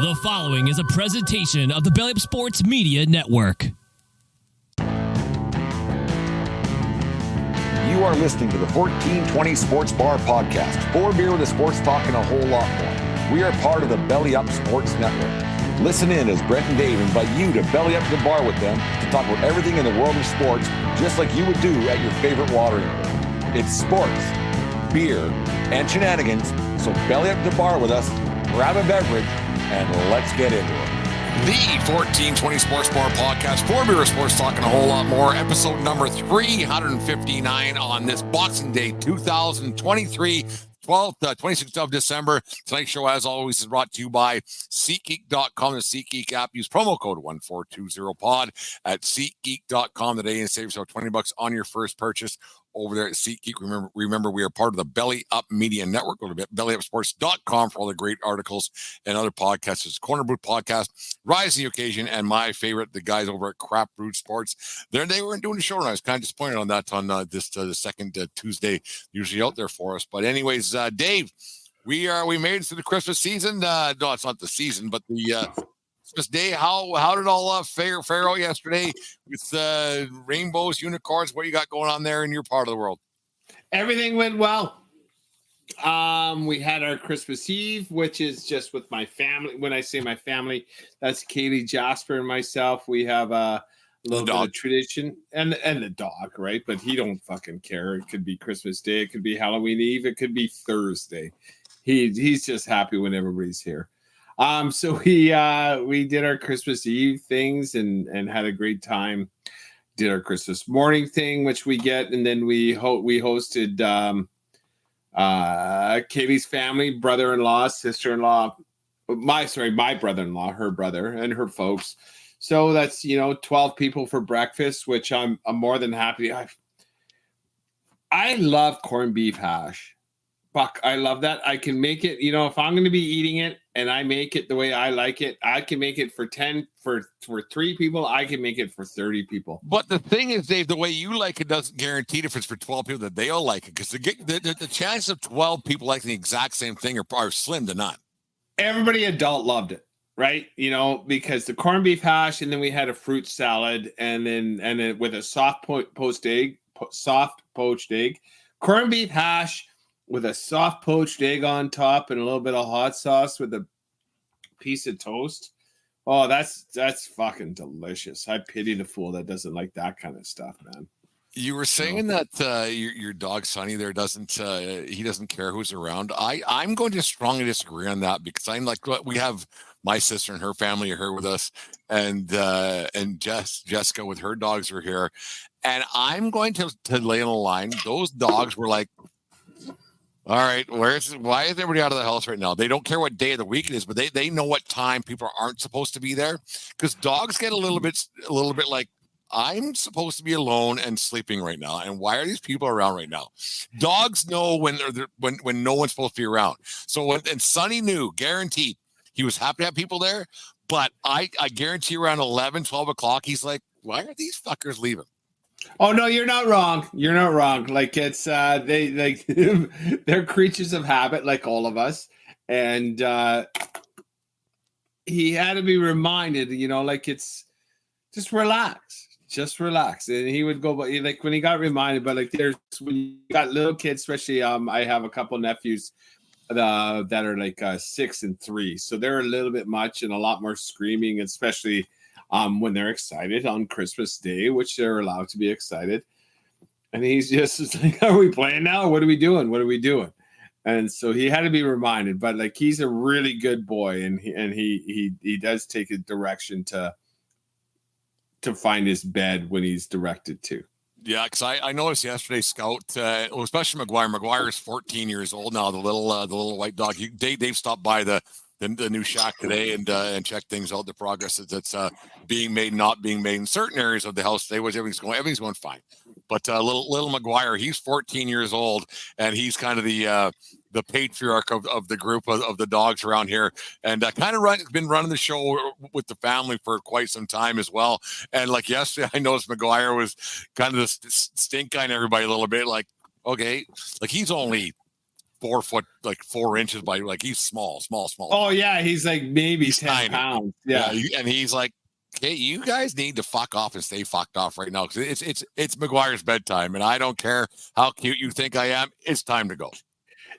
The following is a presentation of the Belly Up Sports Media Network. You are listening to the 1420 Sports Bar Podcast. 4 beer with a sports talk and a whole lot more. We are part of the Belly Up Sports Network. Listen in as Brent and Dave invite you to belly up to the bar with them to talk about everything in the world of sports, just like you would do at your favorite watering hole. It's sports, beer, and shenanigans, so belly up to the bar with us, grab a beverage, and let's get into it. The 1420 Sports Bar Podcast, 4 beer sports talk and a whole lot more. Episode number 359 on this Boxing Day 2023, 26th of December. Tonight's show, as always, is brought to you by SeatGeek.com, the SeatGeek app. Use promo code 1420pod at SeatGeek.com today and save yourself $20 on your first purchase over there at SeatGeek. Remember, we are part of the Belly Up Media Network. Go to bellyupsports.com for all the great articles and other podcasts. It's Corner Boot Podcast, Rising Occasion, and my favorite, the guys over at Crap Brewed Sports. They weren't doing the show, and I was kind of disappointed on that on the second Tuesday, usually out there for us. But anyways, Dave, we made it to the Christmas season. No, it's not the season, but the Christmas Day. How did all fare out yesterday with rainbows, unicorns? What you got going on there in your part of the world? Everything went well. We had our Christmas Eve, which is just with my family. When I say my family, that's Katie, Jasper, and myself. We have a little bit of tradition, and the dog, right? But he don't fucking care. It could be Christmas Day, it could be Halloween Eve, it could be Thursday. He's just happy when everybody's here. So we did our Christmas Eve things and had a great time. Did our Christmas morning thing, which we get, and then we hosted Katie's family, brother-in-law, sister-in-law, my brother-in-law, her brother, and her folks. So that's 12 people for breakfast, which I'm more than happy. I love corned beef hash. Fuck, I love that. I can make it, if I'm going to be eating it and I make it the way I like it, I can make it for 3 people. I can make it for 30 people. But the thing is, Dave, the way you like it doesn't guarantee if it's for 12 people that they all like it, because the chances of 12 people liking the exact same thing are slim to none. Everybody adult loved it, right? Because the corned beef hash, and then we had a fruit salad, and then with a soft poached egg, corned beef hash with a soft poached egg on top and a little bit of hot sauce with a piece of toast. Oh, that's fucking delicious. I pity the fool that doesn't like that kind of stuff, man. You were saying that your dog Sonny there doesn't care who's around. I'm going to strongly disagree on that, because I'm like, we have my sister and her family are here with us, and Jessica with her dogs are here, and I'm going to lay on the line. Those dogs were like, all right, why is everybody out of the house right now? They don't care what day of the week it is, but they know what time people aren't supposed to be there, because dogs get a little bit like, I'm supposed to be alone and sleeping right now, and why are these people around right now? Dogs know when no one's supposed to be around. So and Sonny knew, guaranteed, he was happy to have people there, but I guarantee around 11, 12 o'clock, he's like, why are these fuckers leaving? Oh no, you're not wrong. You're not wrong. Like, it's they're creatures of habit, like all of us. And he had to be reminded, like, it's just relax. And he would go, but like when he got reminded, but like when you got little kids, especially I have a couple nephews that are like 6 and 3, so they're a little bit much and a lot more screaming, especially when they're excited on Christmas Day, which they're allowed to be excited. And he's just like, are we playing now? What are we doing? And so he had to be reminded, but like, he's a really good boy, and he does take a direction to find his bed when he's directed to. Yeah, because I noticed yesterday, Scout, especially McGuire. McGuire is 14 years old now. The little white dog. Dave stopped by the new shack today and check things out, the progress that's being made, not being made in certain areas of the house today, which everything's going fine. But little McGuire, he's 14 years old, and he's kind of the patriarch of the group of the dogs around here, and kind of been running the show with the family for quite some time as well. And like yesterday, I noticed McGuire was kind of the stink on everybody a little bit, like, okay, like he's only 4 foot, like 4 inches by, like, he's small. Oh yeah, he's like maybe he's 10 tiny. pounds. Yeah. And he's like, okay, you guys need to fuck off and stay fucked off right now, because it's McGuire's bedtime, and I don't care how cute you think I am. It's time to go.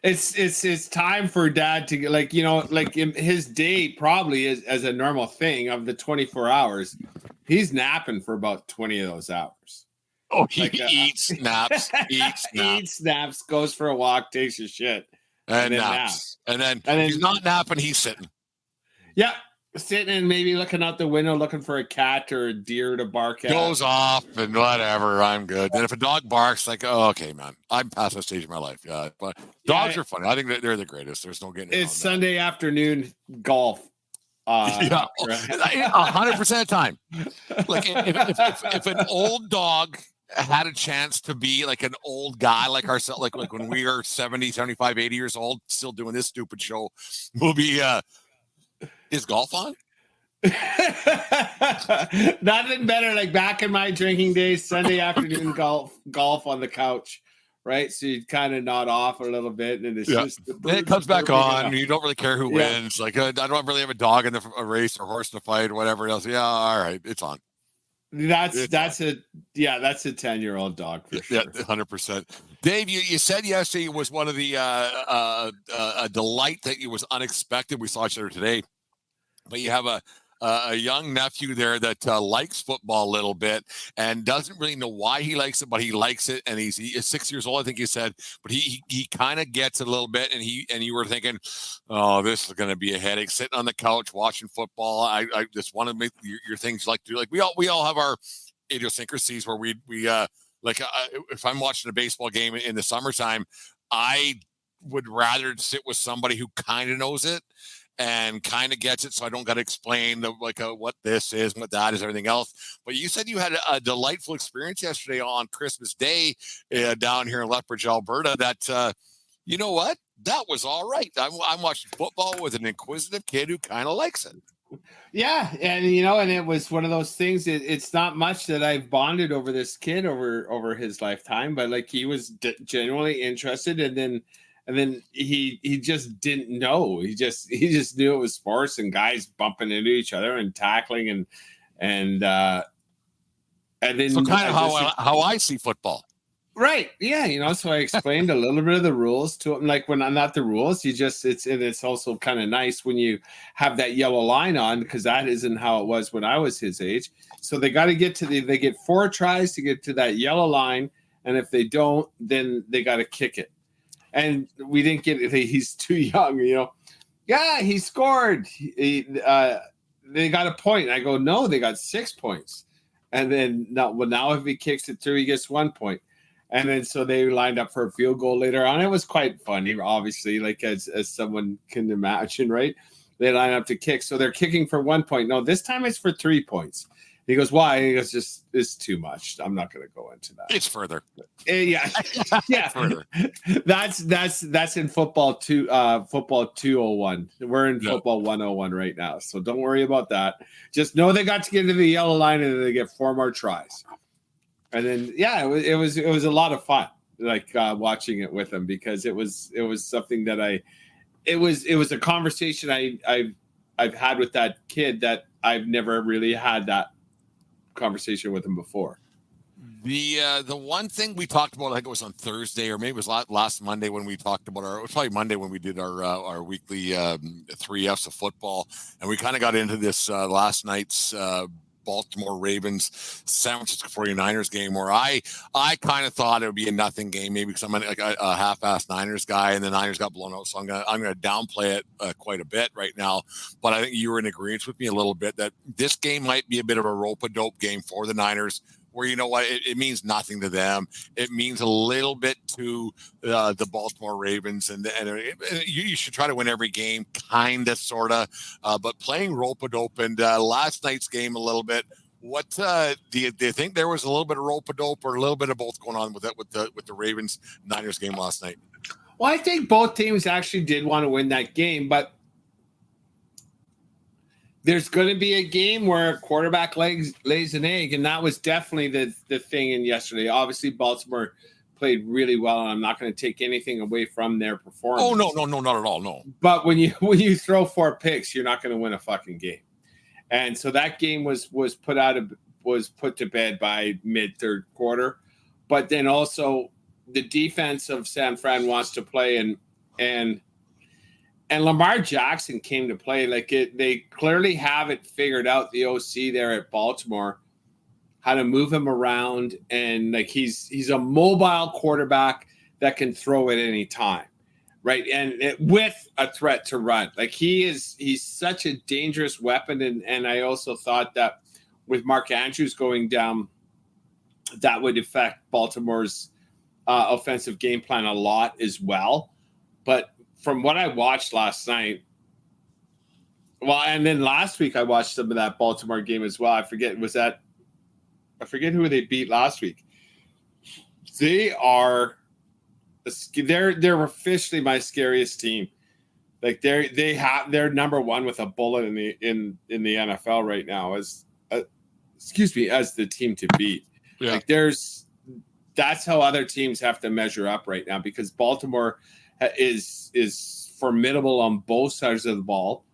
It's time for dad to get, like, like in his day probably is as a normal thing of the 24 hours. He's napping for about 20 of those hours. Oh, he eats, naps, eats, naps, goes for a walk, takes a shit, and then naps. And then he's not napping, he's sitting. Yeah, sitting and maybe looking out the window, looking for a cat or a deer to bark at. Goes off and whatever, I'm good. Then if a dog barks, like, oh, okay, man, I'm past that stage of my life. Yeah, but dogs are funny. I think they're the greatest. There's no getting. It's Sunday afternoon golf. 100% of the time. Like if an old dog had a chance to be like an old guy like ourselves, like when we are 70, 75, 80 years old, still doing this stupid show, we'll be is golf on? Nothing better, like back in my drinking days, Sunday afternoon golf on the couch, right? So you kind of nod off a little bit, and it's just it comes back on. You don't really care who wins. Like, I don't really have a dog in a race or horse in a fight or whatever else. Yeah, all right, it's on. That's a 10-year-old dog for sure. Yeah, 100%. Dave, you said yesterday was one of the a delight that it was unexpected. We saw each other today, but you have a young nephew there that likes football a little bit and doesn't really know why he likes it, but he likes it. And he is 6 years old, I think you said, but he kind of gets it a little bit. And you were thinking, oh, this is going to be a headache, sitting on the couch watching football. I just want to make your things like do. Like we all have our idiosyncrasies where we if I'm watching a baseball game in the summertime, I would rather sit with somebody who kind of knows it and kind of gets it, so I don't got to explain what this is, what that is, everything else. But you said you had a delightful experience yesterday on Christmas Day down here in Lethbridge, Alberta. That you know what? That was all right. I'm watching football with an inquisitive kid who kind of likes it. Yeah, and and it was one of those things. It's not much that I've bonded over this kid over his lifetime, but like he was genuinely interested, and then he just didn't know. He just knew it was sports and guys bumping into each other and tackling and then so kind of how I see football. Right. Yeah. So I explained a little bit of the rules to him. Like when I'm not the rules, it's also kind of nice when you have that yellow line on, because that isn't how it was when I was his age. So they got to get they get 4 tries to get to that yellow line. And if they don't, then they got to kick it. And we didn't get it. He's too young, Yeah, he scored. They got a point. I go, no, they got 6 points. And then now if he kicks it through, he gets 1 point. And then so they lined up for a field goal later on. It was quite funny, obviously, like as someone can imagine, right? They line up to kick. So they're kicking for 1 point. No, this time it's for 3 points. He goes, why? He goes, it's too much. I'm not going to go into that. It's further. Yeah. Further. That's in football football 201. We're in football 101 right now. So don't worry about that. Just know they got to get to the yellow line and then they get 4 more tries. And then, it was a lot of fun, like watching it with him, because it was something that it was a conversation I've had with that kid that I've never really had that conversation with him before. The one thing we talked about, I think it was on Thursday or maybe it was last Monday when we talked about it was probably Monday when we did our weekly 3Fs of football, and we kind of got into this last night's Baltimore Ravens San Francisco 49ers game, where I kind of thought it would be a nothing game, maybe because I'm like a half-assed Niners guy, and the Niners got blown out, so I'm gonna downplay it quite a bit right now. But I think you were in agreement with me a little bit that this game might be a bit of a rope-a-dope game for the Niners, where you know what, it means nothing to them. It means a little bit to the Baltimore Ravens, and you should try to win every game, kind of, sort of. But playing rope-a-dope and last night's game a little bit. What do you think there was a little bit of rope-a-dope or a little bit of both going on with the Ravens Niners game last night? Well, I think both teams actually did want to win that game, but there's going to be a game where a quarterback lays an egg, and that was definitely the thing in yesterday. Obviously, Baltimore played really well, and I'm not going to take anything away from their performance. Oh, no, not at all, no. But when you throw 4 picks, you're not going to win a fucking game. And so that game was put to bed by mid third quarter. But then also the defense of San Fran wants to play, and Lamar Jackson came to play. They clearly have it figured out, the OC there at Baltimore, how to move him around, and he's a mobile quarterback that can throw at any time, right? And with a threat to run. He's such a dangerous weapon, and I also thought that with Mark Andrews going down, that would affect Baltimore's offensive game plan a lot as well. But from what I watched last night, and then last week I watched some of that Baltimore game as well. I forget who they beat last week. They're officially my scariest team. They're number one with a bullet in the NFL right now as the team to beat. Yeah. That's how other teams have to measure up right now, because Baltimore is formidable on both sides of the ball,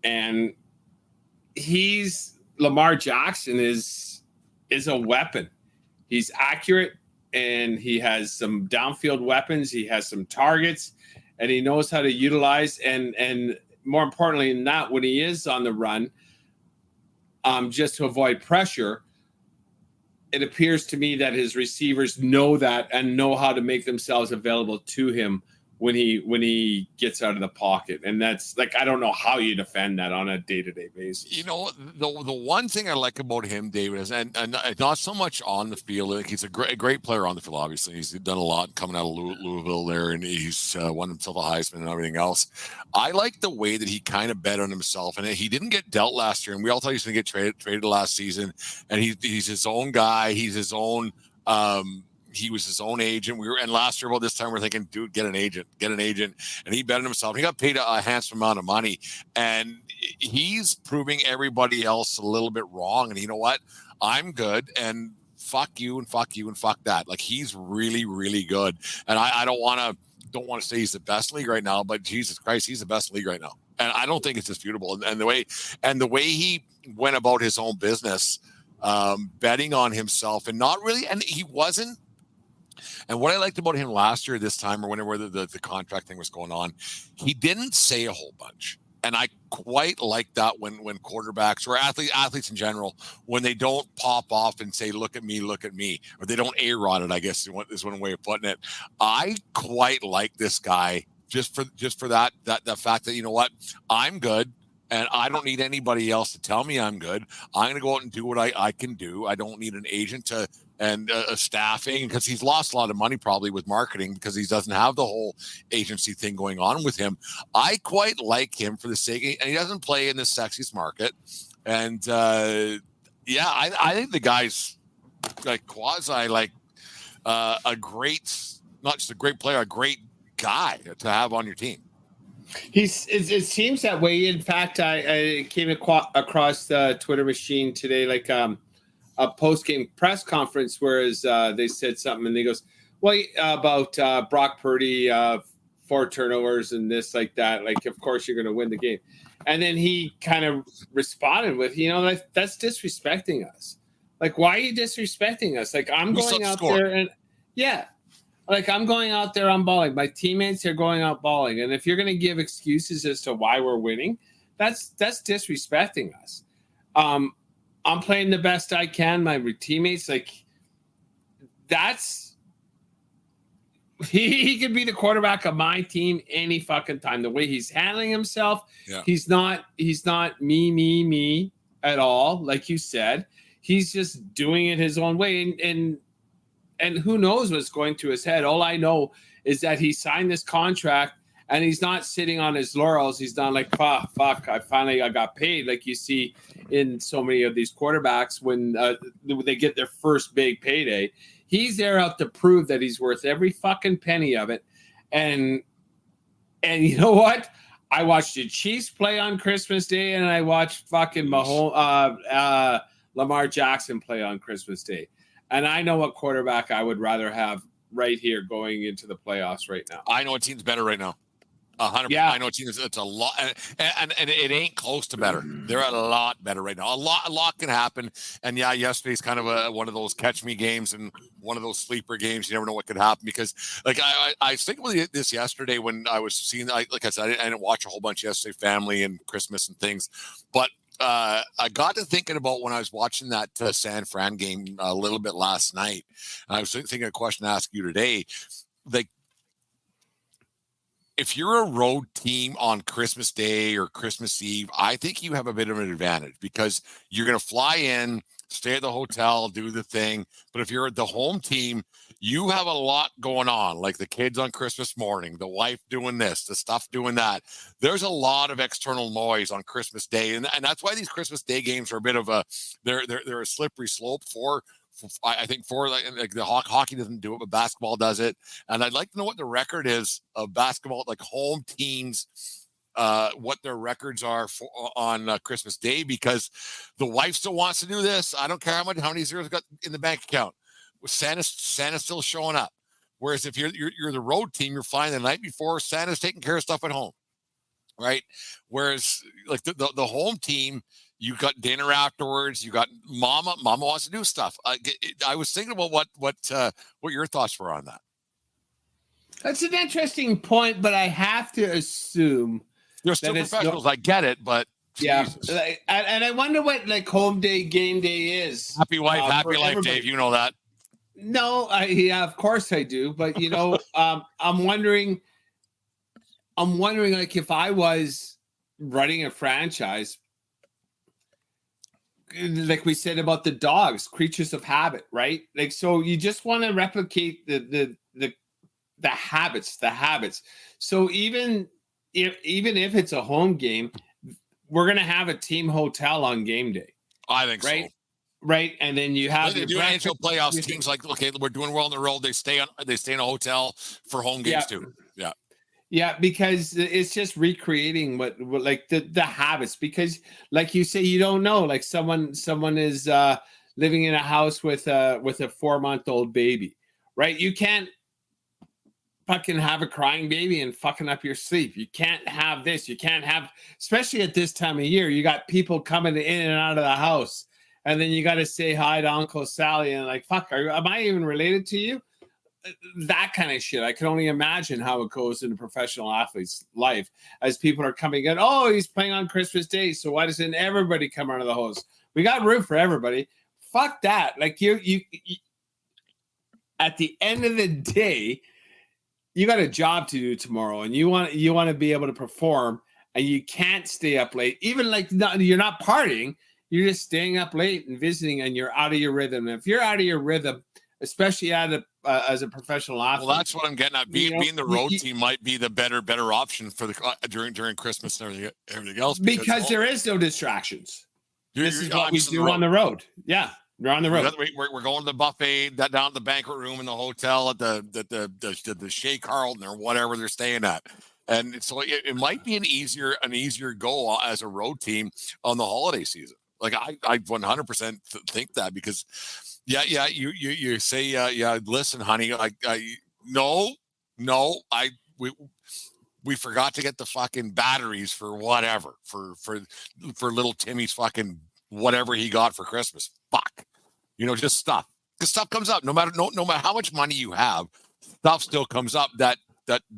and Lamar Jackson is a weapon. He's accurate, and he has some downfield weapons. He has some targets, and he knows how to utilize, and more importantly than that, when he is on the run, just to avoid pressure, it appears to me that his receivers know that and know how to make themselves available to him when he gets out of the pocket. And that's I don't know how you defend that on a day-to-day basis. The one thing I like about him, David, is and not so much on the field. He's a great player on the field. Obviously, he's done a lot coming out of Louisville there, and he's won himself a Heisman and everything else. I like the way that he kind of bet on himself, and he didn't get dealt last year, and we all thought he was going to get traded last season. And he's his own guy. He's his own. He was his own agent. And last year about this time, we're thinking, dude, get an agent. And he bet on himself. He got paid a handsome amount of money, and he's proving everybody else a little bit wrong. And you know what? I'm good, and fuck you, and fuck you, and fuck that. He's really, really good. And I don't want to say he's the best league right now, but Jesus Christ, he's the best league right now. And I don't think it's disputable. And the way he went about his own business, betting on himself, and not really, and he wasn't. And what I liked about him last year, this time, or whenever the contract thing was going on, he didn't say a whole bunch. And I quite like that when quarterbacks or athletes in general, when they don't pop off and say, look at me, or they don't A-Rod it, I guess is one way of putting it. I quite like this guy just for that fact that, you know what, I'm good. And I don't need anybody else to tell me I'm good. I'm going to go out and do what I can do. I don't need an agent and staffing, because he's lost a lot of money probably with marketing, because he doesn't have the whole agency thing going on with him. I quite like him for the sake, and he doesn't play in the sexiest market. And I think the guy's quasi a great, not just a great player, a great guy to have on your team. It seems that way. In fact, I came across the Twitter machine today, a post-game press conference, whereas they said something, and they goes, well, about Brock Purdy, 4 turnovers and this, like that. Of course, you're going to win the game. And then he kind of responded with, that's disrespecting us. Why are you disrespecting us? I'm going out there and, yeah. I'm going out there, I'm balling. My teammates are going out balling. And if you're going to give excuses as to why we're winning, that's disrespecting us. I'm playing the best I can. My teammates, he could be the quarterback of my team any fucking time. The way he's handling himself, yeah. He's not me at all. Like you said, he's just doing it his own way. And who knows what's going through his head. All I know is that he signed this contract, and he's not sitting on his laurels. He's not fuck, I got paid, like you see in so many of these quarterbacks when they get their first big payday. He's there out to prove that he's worth every fucking penny of it. And you know what? I watched the Chiefs play on Christmas Day, and I watched fucking Lamar Jackson play on Christmas Day. And I know what quarterback I would rather have right here going into the playoffs right now. I know a team's better right now. 100%. Yeah. I know a team it's a lot, and it ain't close to better. They're a lot better right now. A lot can happen. And yeah, yesterday's kind of one of those catch me games and one of those sleeper games. You never know what could happen because, like, I was thinking about this yesterday when I was seeing, like I said, I didn't watch a whole bunch yesterday, family and Christmas and things, but I got to thinking about when I was watching that San Fran game a little bit last night. And I was thinking a question to ask you today, like, if you're a road team on Christmas Day or Christmas Eve, I think you have a bit of an advantage because you're going to fly in, stay at the hotel, do the thing. But if you're at the home team, you have a lot going on, like the kids on Christmas morning, the wife doing this, the stuff doing that. There's a lot of external noise on Christmas Day. And that's why these Christmas Day games are a bit of they're a slippery slope I think like the hockey doesn't do it, but basketball does it. And I'd like to know what the record is of basketball, like home teams, what their records are on Christmas Day, because the wife still wants to do this. I don't care how many zeros got in the bank account. Santa's still showing up. Whereas if you're the road team, you're fine the night before. Santa's taking care of stuff at home, right? Whereas like the home team, you got dinner afterwards. You got mama wants to do stuff. I was thinking about what your thoughts were on that. That's an interesting point, but I have to assume they're still professionals. I get it, but yeah, Jesus. And I wonder what like home day, game day is. Happy wife, happy life, everybody. Dave. You know that. No, yeah, of course I do. But you know, I'm wondering, like if I was running a franchise. Like we said about the dogs, creatures of habit, right? Like, so you just want to replicate the habits. So even if it's a home game, we're going to have a team hotel on game day. I think right? So. Right. And then you have they do NHL playoffs teams like, okay, we're doing well on the road. They stay in a hotel for home games too. Yeah. Yeah, because it's just recreating what like the habits. Because, like you say, you don't know. Like someone is living in a house with a 4-month-old baby, right? You can't fucking have a crying baby and fucking up your sleep. You can't have this. You can't have, especially at this time of year. You got people coming in and out of the house, and then you got to say hi to Uncle Sally and like, fuck, am I even related to you? That kind of shit. I can only imagine how it goes in a professional athlete's life as people are coming in. Oh, he's playing on Christmas Day, so why doesn't everybody come out of the house? We got room for everybody. Fuck that. Like you at the end of the day, you got a job to do tomorrow, and you want to be able to perform, and you can't stay up late. Even like you're not partying, you're just staying up late and visiting, and you're out of your rhythm. And if you're out of your rhythm, especially as a professional athlete. Well, that's what I'm getting at. Being the road team might be the better option for the during Christmas and everything else. Because there is no distractions. This is what we do on the road. Yeah, you're on the road. We're going to the buffet down at the banquet room in the hotel at the Shea Carlton or whatever they're staying at. And so it might be an easier goal as a road team on the holiday season. Like I 100% think that because. Yeah. You say, listen, honey, we forgot to get the fucking batteries for whatever, for little Timmy's fucking whatever he got for Christmas. Fuck, just stuff. Because stuff comes up no matter how much money you have, stuff still comes up that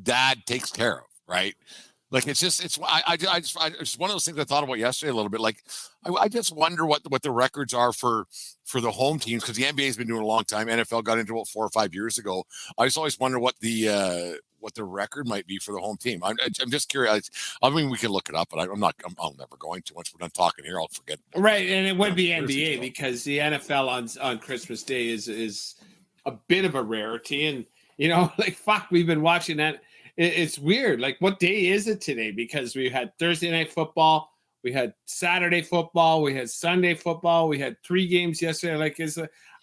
dad takes care of, right? Like it's just one of those things I thought about yesterday a little bit. Like I just wonder what the records are for the home teams, because the NBA has been doing it a long time. NFL got into it 4 or 5 years ago. I just always wonder what the record might be for the home team. I'm just curious. I mean, we can look it up, but I'm never going to. Once we're done talking here, I'll forget. Right, and it would be NBA because the NFL on Christmas Day is a bit of a rarity, and like fuck, we've been watching that. It's weird. Like, what day is it today? Because we had Thursday night football, We had Saturday football. We had Sunday football. We had 3 games yesterday. Like,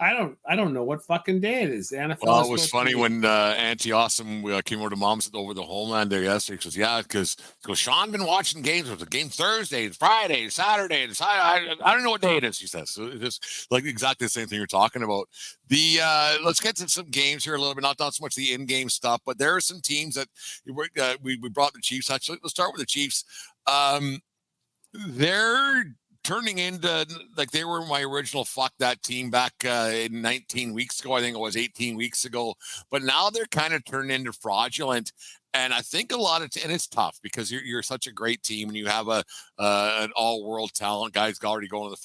I don't know what fucking day it is. The NFL. Well, it was funny when Auntie Awesome came over to Mom's over the Homeland there yesterday. She goes, yeah, because Sean been watching games. It was a game Thursday, Friday, Saturday. I don't know what day it is, she says. So it's just like exactly the same thing you're talking about. Let's get to some games here a little bit, not so much the in-game stuff, but there are some teams that we brought the Chiefs. Actually, let's start with the Chiefs. They're turning into like they were my original fuck that team back 19 weeks ago. I think it was 18 weeks ago. But now they're kind of turned into fraudulent. And I think a lot of and it's tough because you're such a great team and you have an all-world talent. Guys already going to the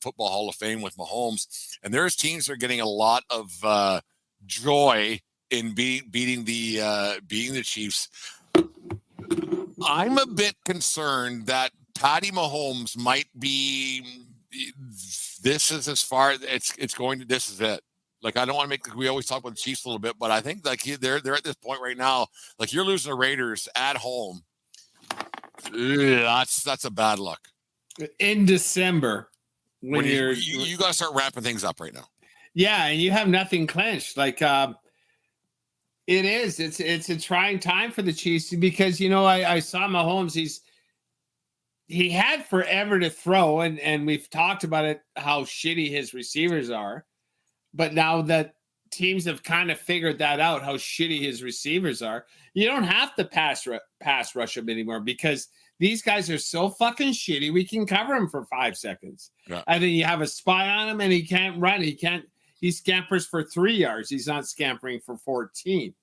football Hall of Fame with Mahomes. And there's teams that are getting a lot of joy in beating the Chiefs. I'm a bit concerned that Patty Mahomes might be. This is as far it's going to. This is it. Like I don't want to make. We always talk about the Chiefs a little bit, but I think like they're at this point right now. Like you're losing the Raiders at home. That's a bad look. In December, when you got to start wrapping things up right now. Yeah, and you have nothing clinched. Like it is. It's a trying time for the Chiefs because I saw Mahomes. He had forever to throw, and we've talked about it how shitty his receivers are. But now that teams have kind of figured that out, how shitty his receivers are, you don't have to pass rush him anymore because these guys are so fucking shitty. We can cover him for 5 seconds, and then you have a spy on him, and he can't run. He scampers for 3 yards. He's not scampering for 14.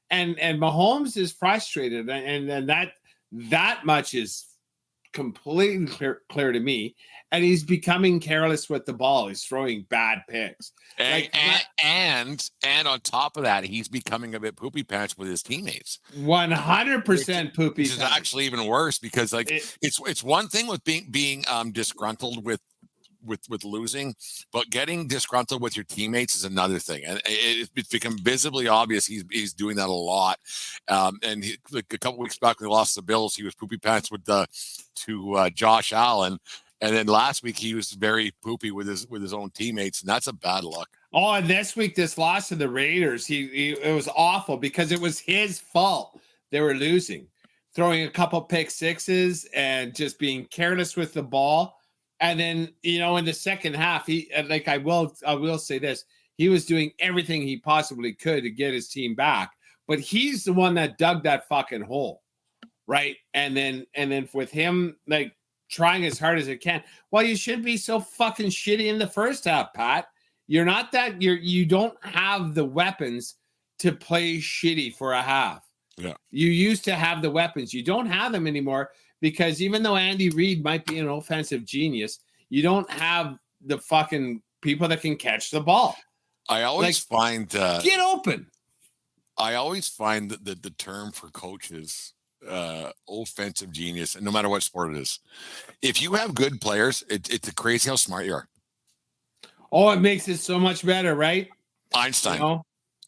And Mahomes is frustrated, and that much is completely clear to me. And he's becoming careless with the ball. He's throwing bad picks. And on top of that, he's becoming a bit poopy pants with his teammates. 100% poopy. Which is actually even worse because like it's one thing with being disgruntled with losing, but getting disgruntled with your teammates is another thing, and it's become visibly obvious he's doing that a lot. And like a couple weeks back when he lost the Bills, he was poopy pants with to Josh Allen, and then last week he was very poopy with his own teammates, and that's a bad look. Oh, and this week, this loss to the Raiders, it was awful because it was his fault. They were losing, throwing a couple pick sixes and just being careless with the ball. And then, in the second half, I will say this, he was doing everything he possibly could to get his team back, but he's the one that dug that fucking hole. Right. And then with him, like trying as hard as it can. Well, you should be so fucking shitty in the first half, Pat. You're not that you don't have the weapons to play shitty for a half. Yeah. You used to have the weapons. You don't have them anymore. Because even though Andy Reid might be an offensive genius, you don't have the fucking people that can catch the ball. I always find get open. I always find that the term for coaches, offensive genius, and no matter what sport it is, if you have good players, it's crazy how smart you are. Oh, it makes it so much better, right? Einstein.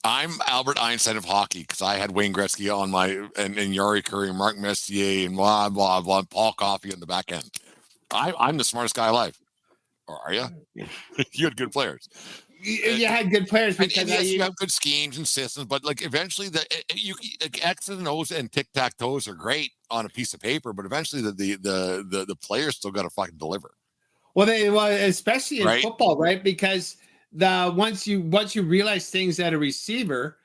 I'm Albert Einstein of hockey because I had Wayne Gretzky on and Yari Curry and Mark Messier and blah, blah, blah, and Paul Coffey on the back end. I'm the smartest guy alive. Or are you? You had good players. You had good players because yes, you have good schemes and systems, but like eventually X's and O's and tic-tac-toes are great on a piece of paper, but eventually the players still got to fucking deliver. Well, especially in football, right? Because once you realize things at a receiver,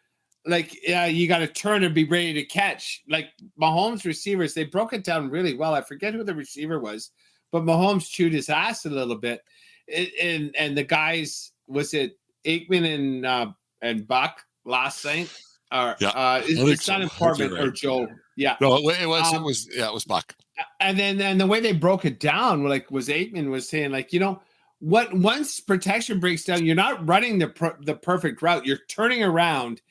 like you got to turn and be ready to catch. Like Mahomes receivers, they broke it down really well. I forget who the receiver was, but Mahomes chewed his ass a little bit. And the guys, was it Aikman and Buck last night? It's not important, or Joe. Yeah, no, it was Buck. And then the way they broke it down, like was Aikman was saying, like once protection breaks down, you're not running the perfect route. You're turning around,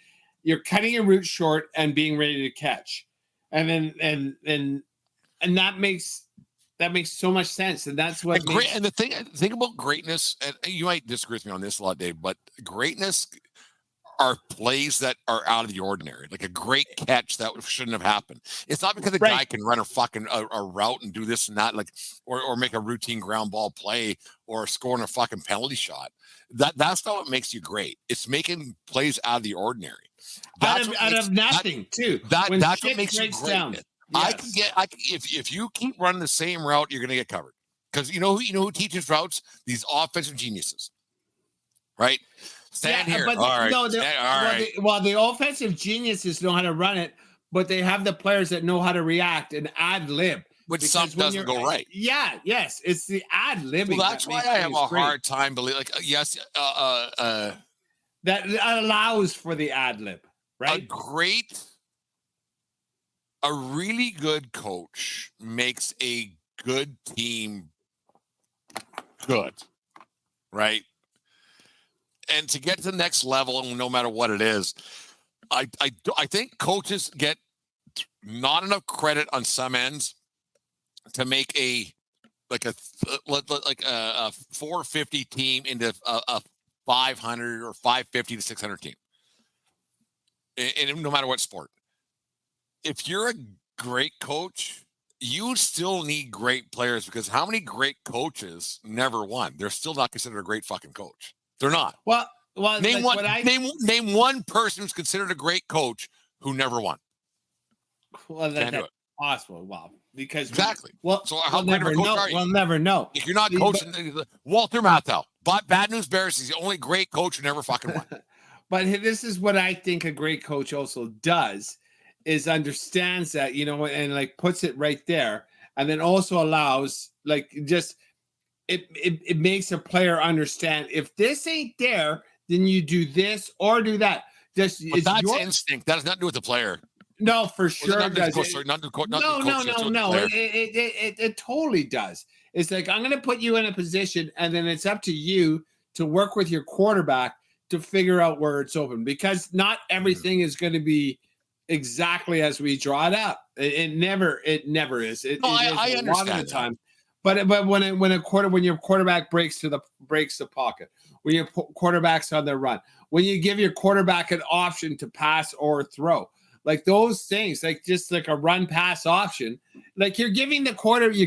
you're cutting your route short and being ready to catch. And then that makes so much sense. And that's what and the thing about greatness, and you might disagree with me on this a lot, Dave, but greatness are plays that are out of the ordinary, like a great catch that shouldn't have happened. It's not because the guy can run a route and do this and that, like, or make a routine ground ball play or scoring a fucking penalty shot. That's not what makes you great. It's making plays out of the ordinary. Out of nothing, too. That's what makes you great. Down. Yes. If you keep running the same route, you're going to get covered. Because you know who teaches routes? These offensive geniuses, right? Stand here. But all right. The offensive geniuses know how to run it, but they have the players that know how to react and ad lib. Which some doesn't go right. Yes, it's the ad libbing. Well, that's why I have a hard time believing. Like, yes, that allows for the ad lib, right? A really good coach makes a good team good, right? And to get to the next level, no matter what it is, I think coaches get not enough credit on some ends to make a 450 team into a 500 or 550 to 600 team, and no matter what sport. If you're a great coach, you still need great players, because how many great coaches never won? They're still not considered a great fucking coach. They're not. Well, name one person who's considered a great coach who never won. Well, that's possible. Well, because exactly. So how great of a coach are you? We'll never know. If you're not coaching, Walter Matthau, Bad News Bears is the only great coach who never fucking won. But this is what I think a great coach also does, is understands that, and like puts it right there, and then also allows, like, just it makes a player understand, if this ain't there, then you do this or do that. That's instinct. That has nothing to do with the player. No, for sure it does. No. It totally does. It's like, I'm going to put you in a position, and then it's up to you to work with your quarterback to figure out where it's open, because not everything is going to be exactly as we draw it up. It never is. I understand a lot of the time. But when your quarterback breaks the pocket, when your quarterback's on the run, when you give your quarterback an option to pass or throw, like those things, like just like a run pass option, like you're giving the quarterback,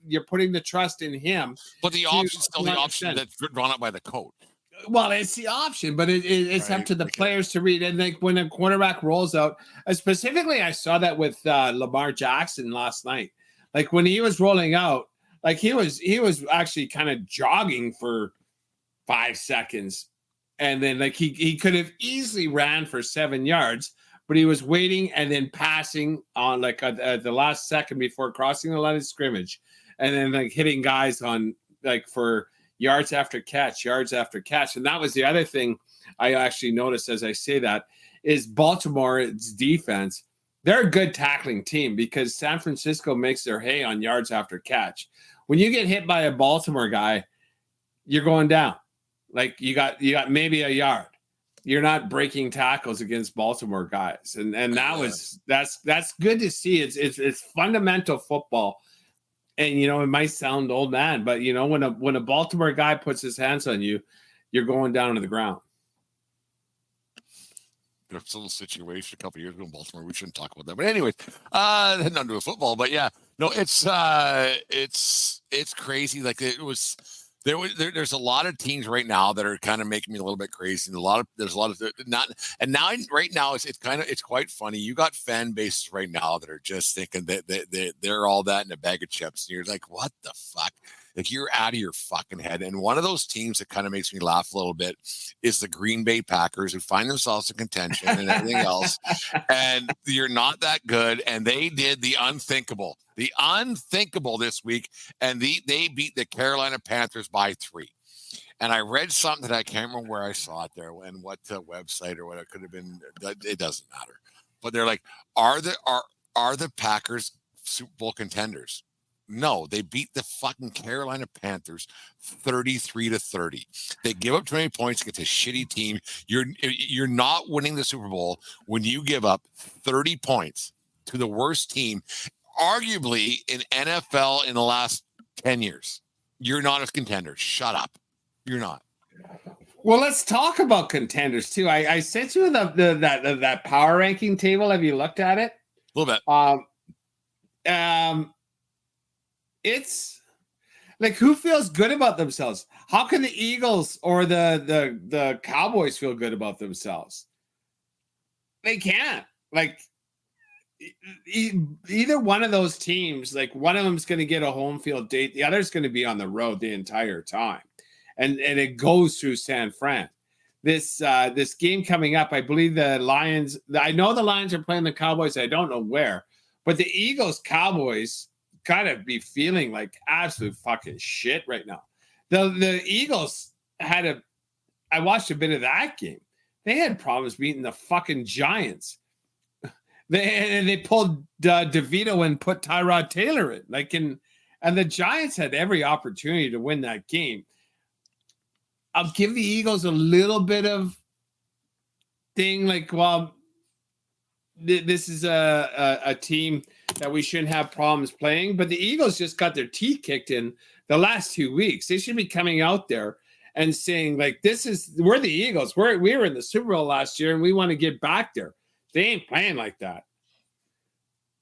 you're putting the trust in him. But the option is still the option that's drawn up by the coach. Well, it's the option, but it's up to the players to read. And like when a quarterback rolls out, specifically, I saw that with Lamar Jackson last night. Like when he was rolling out, like he was actually kind of jogging for 5 seconds, and then like he could have easily ran for 7 yards, but he was waiting and then passing on like at the last second before crossing the line of scrimmage, and then like hitting guys on like for yards after catch. And that was the other thing I actually noticed as I say that, is Baltimore's defense. They're a good tackling team, because San Francisco makes their hay on yards after catch. When you get hit by a Baltimore guy, you're going down. Like you got maybe a yard. You're not breaking tackles against Baltimore guys. And that's good to see. It's fundamental football. And it might sound old man, but when a Baltimore guy puts his hands on you, you're going down to the ground. There's a little situation a couple of years ago in Baltimore. We shouldn't talk about that, but anyways, nothing to do with football. But yeah, no, it's crazy. Like there's a lot of teams right now that are kind of making me a little bit crazy. There's a lot of right now it's quite funny. You got fan bases right now that are just thinking that they're all that in a bag of chips, and you're like, what the fuck? Like, you're out of your fucking head. And one of those teams that kind of makes me laugh a little bit is the Green Bay Packers, who find themselves in contention and everything else. And you're not that good. And they did the unthinkable this week. And they beat the Carolina Panthers by 3. And I read something that I can't remember where I saw it there and what website or what it could have been. It doesn't matter. But they're like, are the Packers Super Bowl contenders? No, they beat the fucking Carolina Panthers 33-30. They give up 20 points against a shitty team. You're not winning the Super Bowl when you give up 30 points to the worst team, arguably in NFL in the last 10 years. You're not a contender. Shut up. You're not. Well, let's talk about contenders too. I sent you that power ranking table. Have you looked at it? A little bit. It's like, who feels good about themselves? How can the Eagles or the Cowboys feel good about themselves? They can't. Like, either one of those teams, like, one of them's going to get a home field date, the other's going to be on the road the entire time, and it goes through San Fran. This game coming up, I believe the Lions. I know the Lions are playing the Cowboys. I don't know where, but the Eagles Cowboys gotta be feeling like absolute fucking shit right now. The Eagles I watched a bit of that game. They had problems beating the fucking Giants. They pulled DeVito and put Tyrod Taylor in. And the Giants had every opportunity to win that game. I'll give the Eagles a little bit of thing, like, well, this is a team that we shouldn't have problems playing, but the Eagles just got their teeth kicked in the last 2 weeks. They should be coming out there and saying, like, we're the Eagles. We were in the Super Bowl last year and we want to get back there. They ain't playing like that.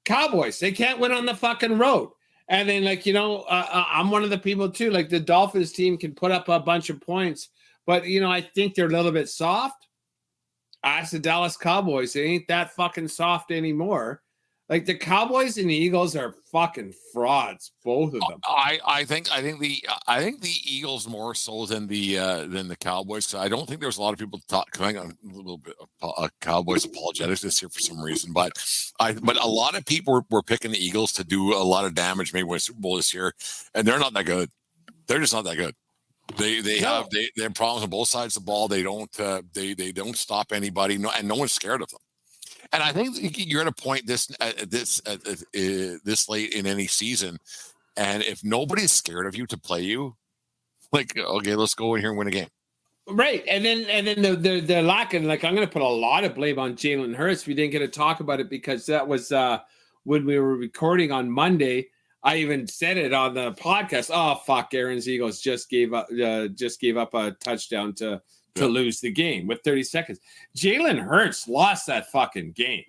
Cowboys, they can't win on the fucking road. And then, like, I'm one of the people too. Like, the Dolphins team can put up a bunch of points, but I think they're a little bit soft. Ask the Dallas Cowboys. They ain't that fucking soft anymore. Like, the Cowboys and the Eagles are fucking frauds, both of them. I think the Eagles more so than the Cowboys. So I don't think there's a lot of people coming on a little bit of Cowboys apologetics this year for some reason. But a lot of people were picking the Eagles to do a lot of damage, maybe win Super Bowl this year, and they're not that good. They're just not that good. They have problems on both sides of the ball. They don't stop anybody, and no one's scared of them. And I think you're at a point this late in any season, and if nobody's scared of you to play you, like, okay, let's go in here and win a game. Right, and then the lack of, like, I'm going to put a lot of blame on Jalen Hurts. We didn't get to talk about it because that was when we were recording on Monday. I even said it on the podcast. Oh, fuck! Aaron's Eagles just gave up a touchdown to lose the game with 30 seconds. Jalen Hurts lost that fucking game.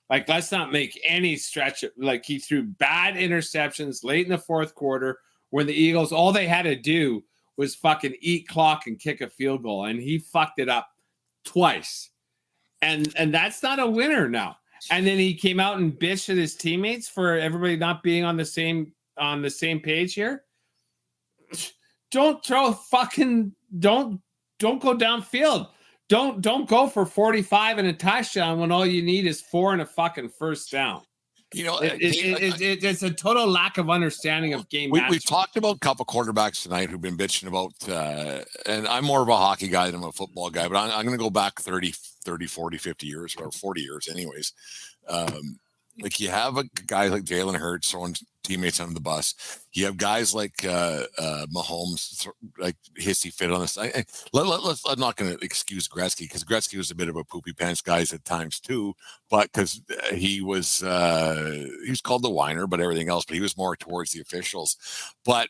Like, let's not make any stretch. Like, he threw bad interceptions late in the fourth quarter when the Eagles, all they had to do was fucking eat clock and kick a field goal, and he fucked it up twice. And that's not a winner now. And then he came out and bitched at his teammates for everybody not being on the same page here. Don't go downfield. Don't go for 45 and a touchdown when all you need is 4 and a fucking first down. It's a total lack of understanding of game management. We've talked about a couple quarterbacks tonight who've been bitching about, and I'm more of a hockey guy than I'm a football guy, but I'm going to go back 30, 40, 50 years, or 40 years anyways. Like, you have a guy like Jalen Hurts throwing teammates under the bus. You have guys like Mahomes, like hissy fit on this. I'm not going to excuse Gretzky, because Gretzky was a bit of a poopy pants guy at times too, but because he was called the whiner, but everything else. But he was more towards the officials. But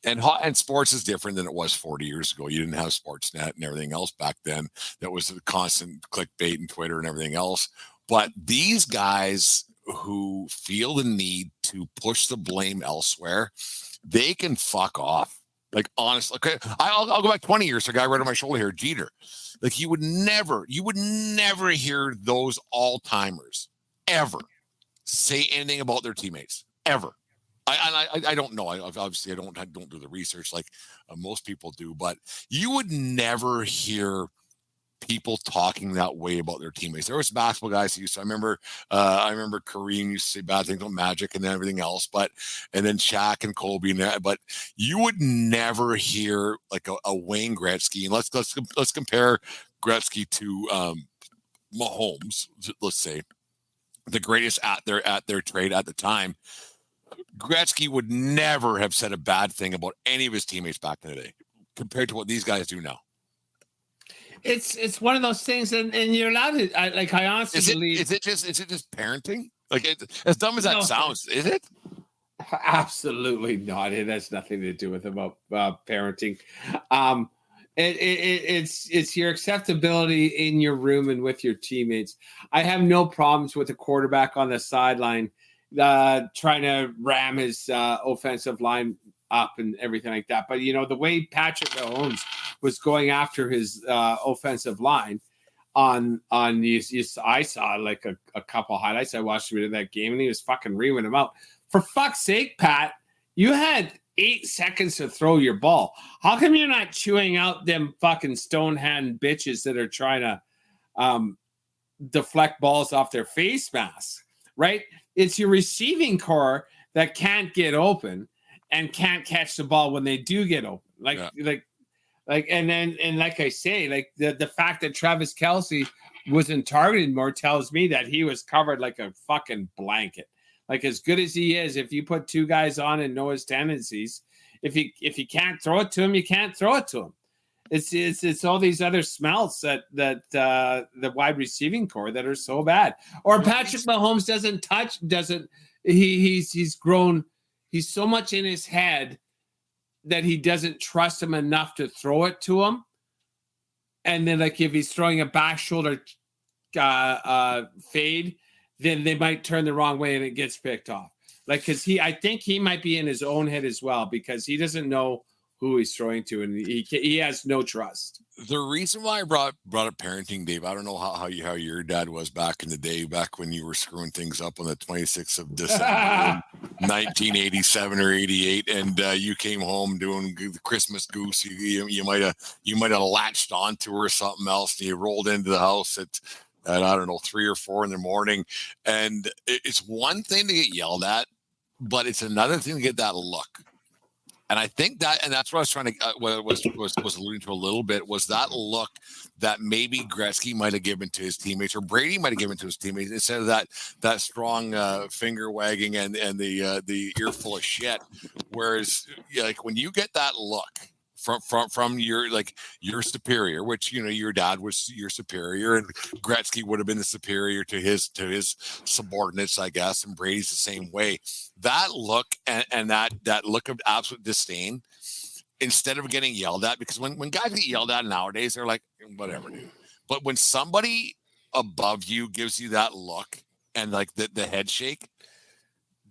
and sports is different than it was 40 years ago. You didn't have Sportsnet and everything else back then. That was a constant clickbait and Twitter and everything else. But these guys who feel the need to push the blame elsewhere, they can fuck off. Like, honestly, okay, I'll go back 20 years. A guy right on my shoulder here, Jeter. Like, you would never hear those all-timers ever say anything about their teammates, ever. I don't know. Obviously, I don't do the research like most people do, but you would never hear people talking that way about their teammates. There was basketball guys who used to. I remember Kareem used to say bad things about Magic and everything else, and then Shaq and Kobe and that. But you would never hear like a Wayne Gretzky. And let's compare Gretzky to Mahomes. Let's say the greatest at their trade at the time. Gretzky would never have said a bad thing about any of his teammates back in the day, compared to what these guys do now. It's one of those things, and you're allowed to. I honestly believe. Is it just parenting? Like, as dumb as that sounds, is it? Absolutely not. It has nothing to do with about parenting. It's your acceptability in your room and with your teammates. I have no problems with the quarterback on the sideline trying to ram his offensive line up and everything like that. But the way Patrick Mahomes was going after his offensive line on these, I saw like a couple highlights. I watched a bit of that game, and he was fucking reaming him out. For fuck's sake, Pat, you had 8 seconds to throw your ball. How come you're not chewing out them fucking stone hand bitches that are trying to deflect balls off their face masks, right? It's your receiving core that can't get open and can't catch the ball when they do get open. And like I say, like the fact that Travis Kelce wasn't targeted more tells me that he was covered like a fucking blanket. Like, as good as he is, if you put 2 guys on and know his tendencies, if you can't throw it to him, you can't throw it to him. It's all these other smells that the wide receiving core that are so bad. Or Patrick Mahomes he's grown. He's so much in his head that he doesn't trust him enough to throw it to him. And then, like, if he's throwing a back shoulder fade, then they might turn the wrong way and it gets picked off. Like, because I think he might be in his own head as well, because he doesn't know who he's throwing to, and he has no trust. The reason why I brought up parenting, Dave, I don't know how your dad was back in the day, back when you were screwing things up on the 26th of December, 1987 or 88, and you came home doing the Christmas goose. You might have latched onto her or something else, and you rolled into the house at I don't know, 3 or 4 in the morning, and it's one thing to get yelled at, but it's another thing to get that look. And I think that's what I was trying to was alluding to a little bit, was that look that maybe Gretzky might have given to his teammates, or Brady might have given to his teammates, instead of that strong finger wagging and the earful of shit. Whereas, like, when you get that look from your superior, which your dad was your superior, and Gretzky would have been the superior to his subordinates, I guess, and Brady's the same way. That look and that look of absolute disdain, instead of getting yelled at, because when guys get yelled at nowadays, they're like, whatever, dude. But when somebody above you gives you that look and like the head shake,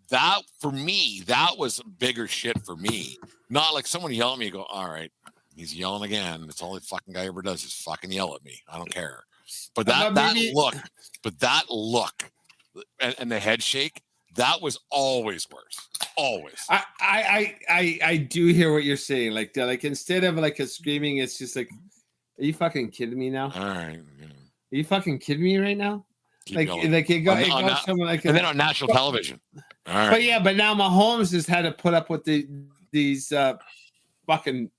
that, for me, that was bigger shit for me. Not like someone yell at me and go, all right, he's yelling again. It's all the fucking guy ever does is fucking yell at me. I don't care. But that look and the head shake, that was always worse. Always. I do hear what you're saying. Like instead of like a screaming, it's just like, are you fucking kidding me now? All right. Are you fucking kidding me right now? And then on national television. All right. But now Mahomes has had to put up with these fucking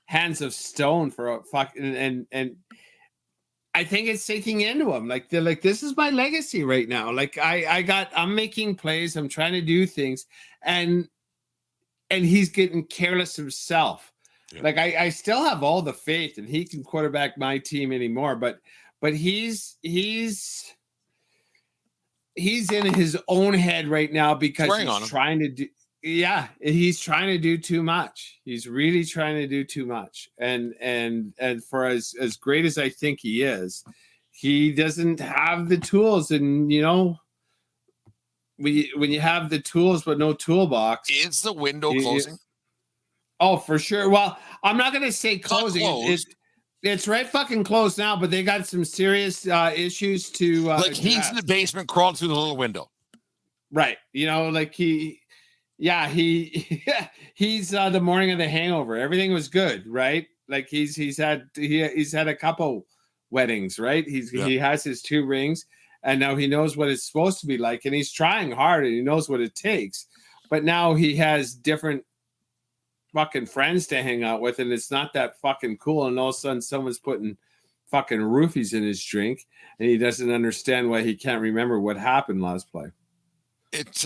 hands of stone for a fucking and I think it's sinking into him. Like, they're like, this is my legacy right now. Like, I'm making plays, I'm trying to do things, and he's getting careless himself. Yeah. Like, I still have all the faith that he can quarterback my team anymore, but he's in his own head right now because he's trying to do. Yeah, he's trying to do too much. He's really trying to do too much. And for as great as I think he is, he doesn't have the tools. And when you have the tools but no toolbox, is the window closing? Oh, for sure. Well, I'm not going to say closing. It's right fucking close now, but they got some serious issues to like he's in the basement crawling through the little window. Right. Like he's the morning of the hangover. Everything was good, right? Like he's had a couple weddings, right? He has his 2 rings, and now he knows what it's supposed to be like, and he's trying hard and he knows what it takes. But now he has different fucking friends to hang out with, and it's not that fucking cool. And all of a sudden someone's putting fucking roofies in his drink, and he doesn't understand why he can't remember what happened last play. It's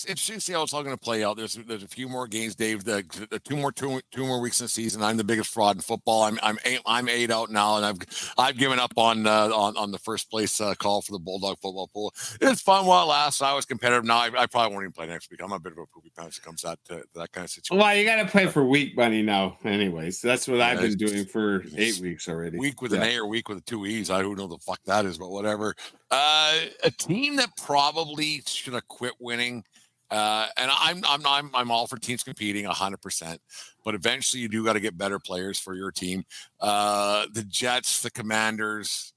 interesting to see how it's all going to play out. There's a few more games, Dave. The two more weeks in the season. I'm the biggest fraud in football. I'm 8 out now, and I've given up on the first place call for the Bulldog football pool. It's fun while it lasts. I was competitive. Now I probably won't even play next week. I'm a bit of a poopy pants when it comes to that kind of situation. Well, you got to play for week money now, anyways. That's what I've been doing for 8 weeks already. Week with an A or week with 2 E's. I don't know the fuck that is, but whatever. A team that probably should have quit winning, and I'm all for teams competing 100%, but eventually you do got to get better players for your team. The Jets, the Commanders,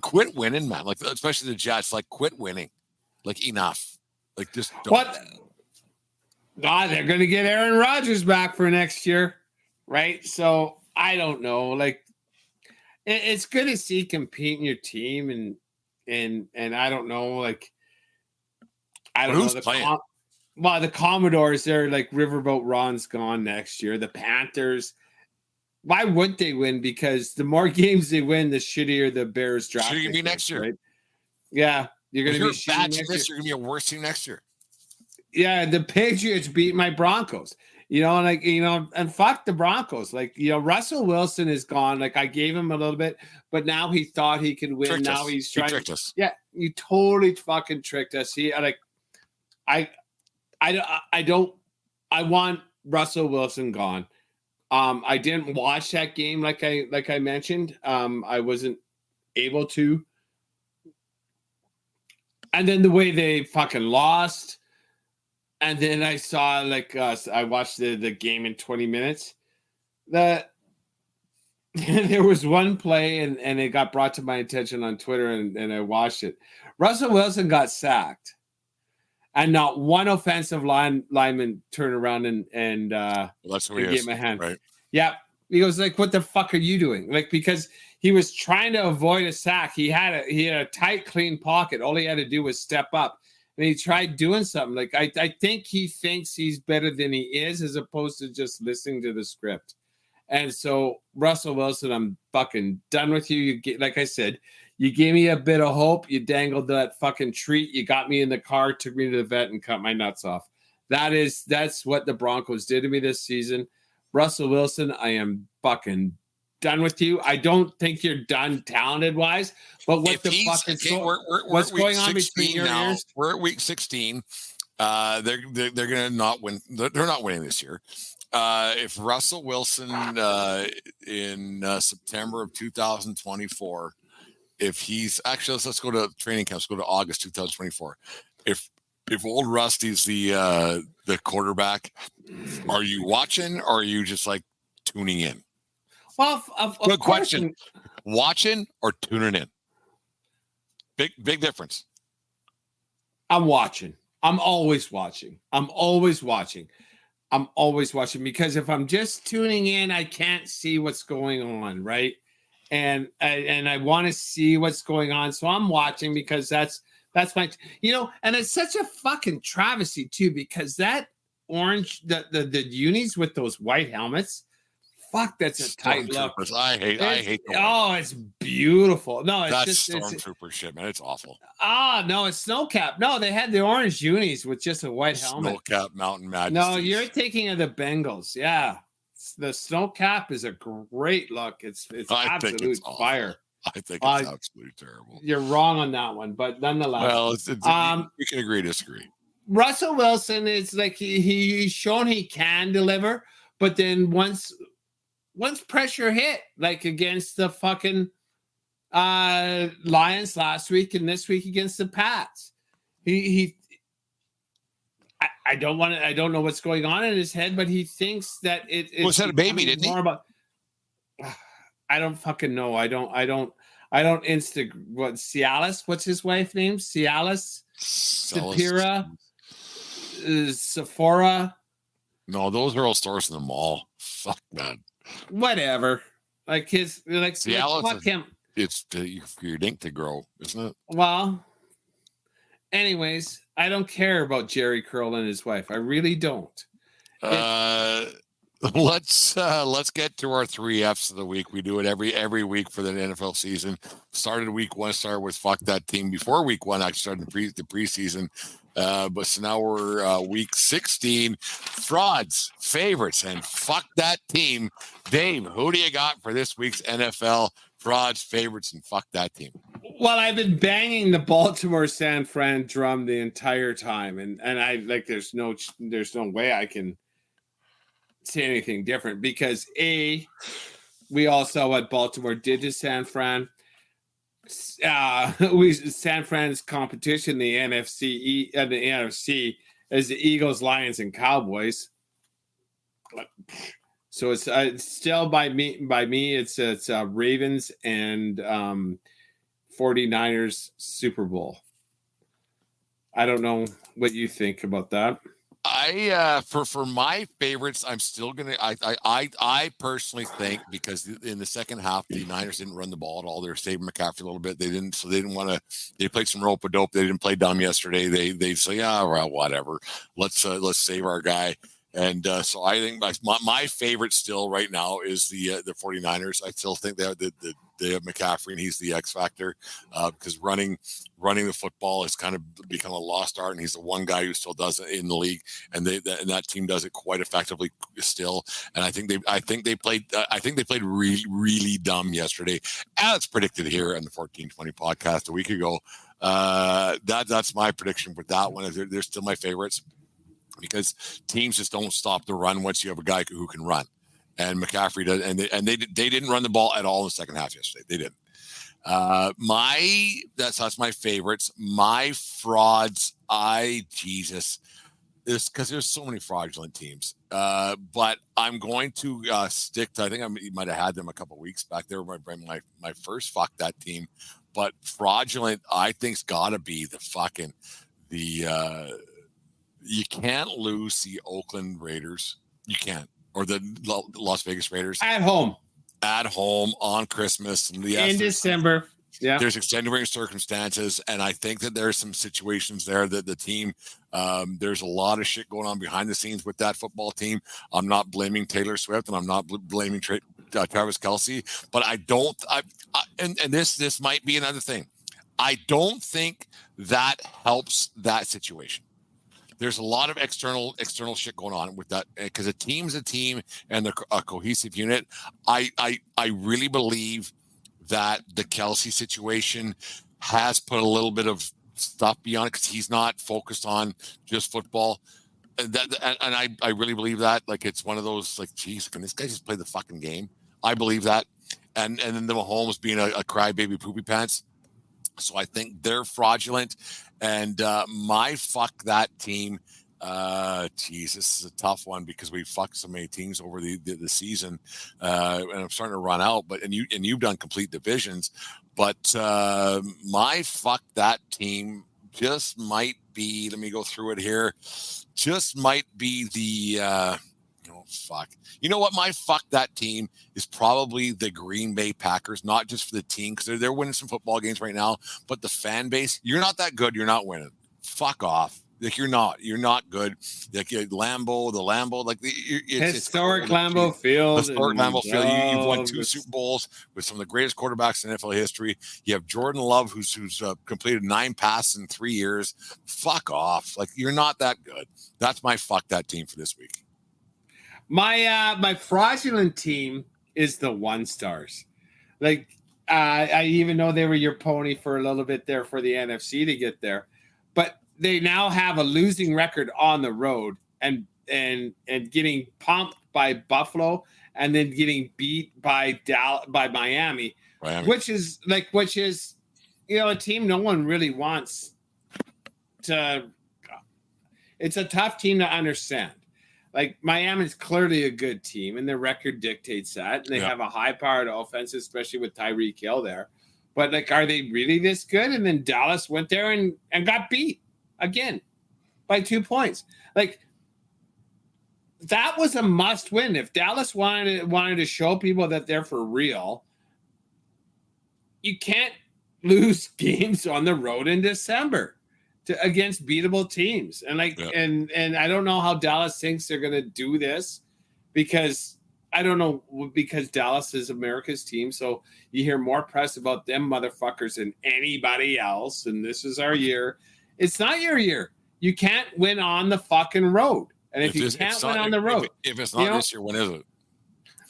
quit winning, man. Like especially the Jets, like quit winning, like enough, like just don't. What? God, they're going to get Aaron Rodgers back for next year, right? So I don't know, like. It's good to see compete in your team, and I don't know, like I don't know the playing? The Commodores. They're like Riverboat Ron's gone next year. The Panthers. Why wouldn't they win? Because the more games they win, the shittier the Bears draft. You're gonna be next year, right? Yeah, you're gonna be bad next year. You're gonna be a worse team next year. Yeah, the Patriots beat my Broncos. And fuck the Broncos. Russell Wilson is gone. Like I gave him a little bit, but now he thought he could win. Now he's trying. He tricked us. Yeah, you totally fucking tricked us. I want Russell Wilson gone. I didn't watch that game like I mentioned. I wasn't able to. And then the way they fucking lost. And then I saw I watched the game in 20 minutes. There was one play and it got brought to my attention on Twitter and I watched it. Russell Wilson got sacked, and not one offensive lineman turned around and that's what he gave him a hand. Right? Yeah, he goes like, "What the fuck are you doing?" Like because he was trying to avoid a sack. He had a tight, clean pocket. All he had to do was step up. And he tried doing something. Like I think he thinks he's better than he is, as opposed to just listening to the script. And so Russell Wilson, I'm fucking done with you. Like I said, you gave me a bit of hope. You dangled that fucking treat. You got me in the car, took me to the vet, and cut my nuts off. That's what the Broncos did to me this season. Russell Wilson, I am fucking done with you. I don't think you're done talented wise, but what the fuck is what's going on between your ears? We're at week 16. They're gonna not win. They're not winning this year. If Russell Wilson in September of 2024, if he's actually let's go to training camp. Let's go to August 2024. If old Rusty's the quarterback, are you watching or are you just like tuning in? Well, of good question. Watching or tuning in? Big difference. I'm watching. I'm always watching. Because if I'm just tuning in, I can't see what's going on, right? And I want to see what's going on, so I'm watching because that's my and it's such a fucking travesty too, because that orange the unis with those white helmets. Fuck, that's a tight look. I hate. It's beautiful. No, it's that's just stormtrooper shit, man. It's awful. No, it's snowcap. No, they had the orange unis with just a white helmet. Snowcap Mountain Majesty. No, you're thinking of the Bengals. Yeah, the snowcap is a great look. It's absolute fire. I think it's absolutely terrible. You're wrong on that one, but nonetheless, well, we can agree to disagree. Russell Wilson is like he's shown he can deliver, but then once pressure hit, like against the fucking Lions last week and this week against the Pats, I don't know what's going on in his head, but he thinks that it was that a baby, didn't he? About, I don't fucking know. I don't Cialis? What's his wife's name? Cialis? Sapira? Sephora? No, those are all stores in the mall. Fuck, man. Whatever. Like his fuck him. It's for your dink to grow, isn't it? Well, anyways, I don't care about Jerry Curl and his wife. I really don't. Let's get to our 3 F's of the week. We do it every week for the NFL season. Started week 1, started with fuck that team before week 1. Actually started the preseason, but so now we're week 16. Frauds, favorites, and fuck that team. Dave, who do you got for this week's NFL frauds, favorites, and fuck that team? Well, I've been banging the Baltimore San Fran drum the entire time, and I like. There's no way I can say anything different because we all saw what Baltimore did to San Fran. San Fran's competition, the NFC is the Eagles, Lions, and Cowboys. So it's still by me. It's Ravens and 49ers Super Bowl. I don't know what you think about that. For my favorites, I'm still gonna. I personally think because in the second half the Niners didn't run the ball at all. They were saving McCaffrey a little bit. They didn't want to. They played some rope a dope. They didn't play dumb yesterday. They say, yeah, well, whatever. Let's save our guy. And so I think my favorite still right now is the 49ers. I still think they have McCaffrey and he's the X factor because running the football has kind of become a lost art, and he's the one guy who still does it in the league, and that team does it quite effectively still. And I think they played really, really dumb yesterday, as predicted here on the 1420 podcast a week ago. That's my prediction with that one. They're still my favorites, because teams just don't stop the run once you have a guy who can run, and McCaffrey does, and they didn't run the ball at all in the second half yesterday. They didn't. That's my favorites. My frauds, Jesus, is because there's so many fraudulent teams. But I'm going to stick to. I think you might have had them a couple weeks back. They were my first fuck that team, but fraudulent I think's got to be you can't lose the Oakland Raiders. You can't. Or the Las Vegas Raiders. At home on Christmas. And in December. Yeah. There's extenuating circumstances. And I think that there's some situations there that the team, there's a lot of shit going on behind the scenes with that football team. I'm not blaming Taylor Swift and I'm not blaming Travis Kelce. But and this might be another thing. I don't think that helps that situation. There's a lot of external shit going on with that, because a team's a team and they're a cohesive unit. I really believe that the Kelce situation has put a little bit of stuff beyond it, because he's not focused on just football. And I really believe that. Like, it's one of those, like, geez, can this guy just play the fucking game? I believe that. And then the Mahomes being a crybaby poopy pants. So I think they're fraudulent. And my fuck that team, this is a tough one because we fucked so many teams over the season, and I'm starting to run out. But you've done complete divisions, but my fuck that team just might be. Let me go through it here. Just might be the. Fuck. You know what? My fuck that team is probably the Green Bay Packers, not just for the team, because they're winning some football games right now, but the fan base. You're not that good. You're not winning. Fuck off. Like, you're not good. Like, the Lambeau, like historic Lambeau Field. Historic Lambeau Field. You've won 2 Super Bowls with some of the greatest quarterbacks in NFL history. You have Jordan Love, who's completed 9 passes in 3 years. Fuck off. Like, you're not that good. That's my fuck that team for this week. My fraudulent team is the One Stars. Like, I even know they were your pony for a little bit there for the NFC to get there, but they now have a losing record on the road and getting pumped by Buffalo and then getting beat by Miami, which is a team no one really wants to. It's a tough team to understand. Like, Miami's clearly a good team, and their record dictates that. And they have a high-powered offense, especially with Tyreek Hill there. But, like, are they really this good? And then Dallas went there and got beat again by 2 points. Like, that was a must-win. If Dallas wanted to show people that they're for real, you can't lose games on the road in December against beatable teams. And and I don't know how Dallas thinks they're going to do this, because I don't know, because Dallas is America's team, so you hear more press about them motherfuckers than anybody else, and this is our year. It's not your year. You can't win on the fucking road. And if you can't win on the road, if it's not this year, when is it?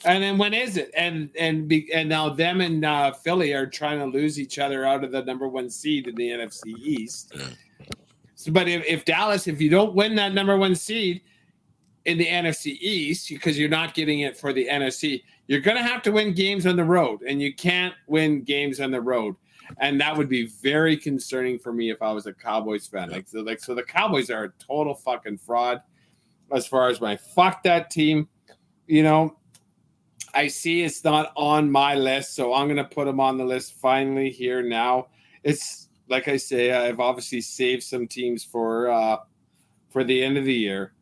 And then when is it? And now them and Philly are trying to lose each other out of the number 1 seed in the NFC East. Yeah. So, but if Dallas, if you don't win that number 1 seed in the NFC East, because you're not getting it for the NFC, you're going to have to win games on the road, and you can't win games on the road. And that would be very concerning for me if I was a Cowboys fan. So the Cowboys are a total fucking fraud as far as my fuck that team. I see it's not on my list, so I'm going to put them on the list finally here now. It's like I say, I've obviously saved some teams for the end of the year.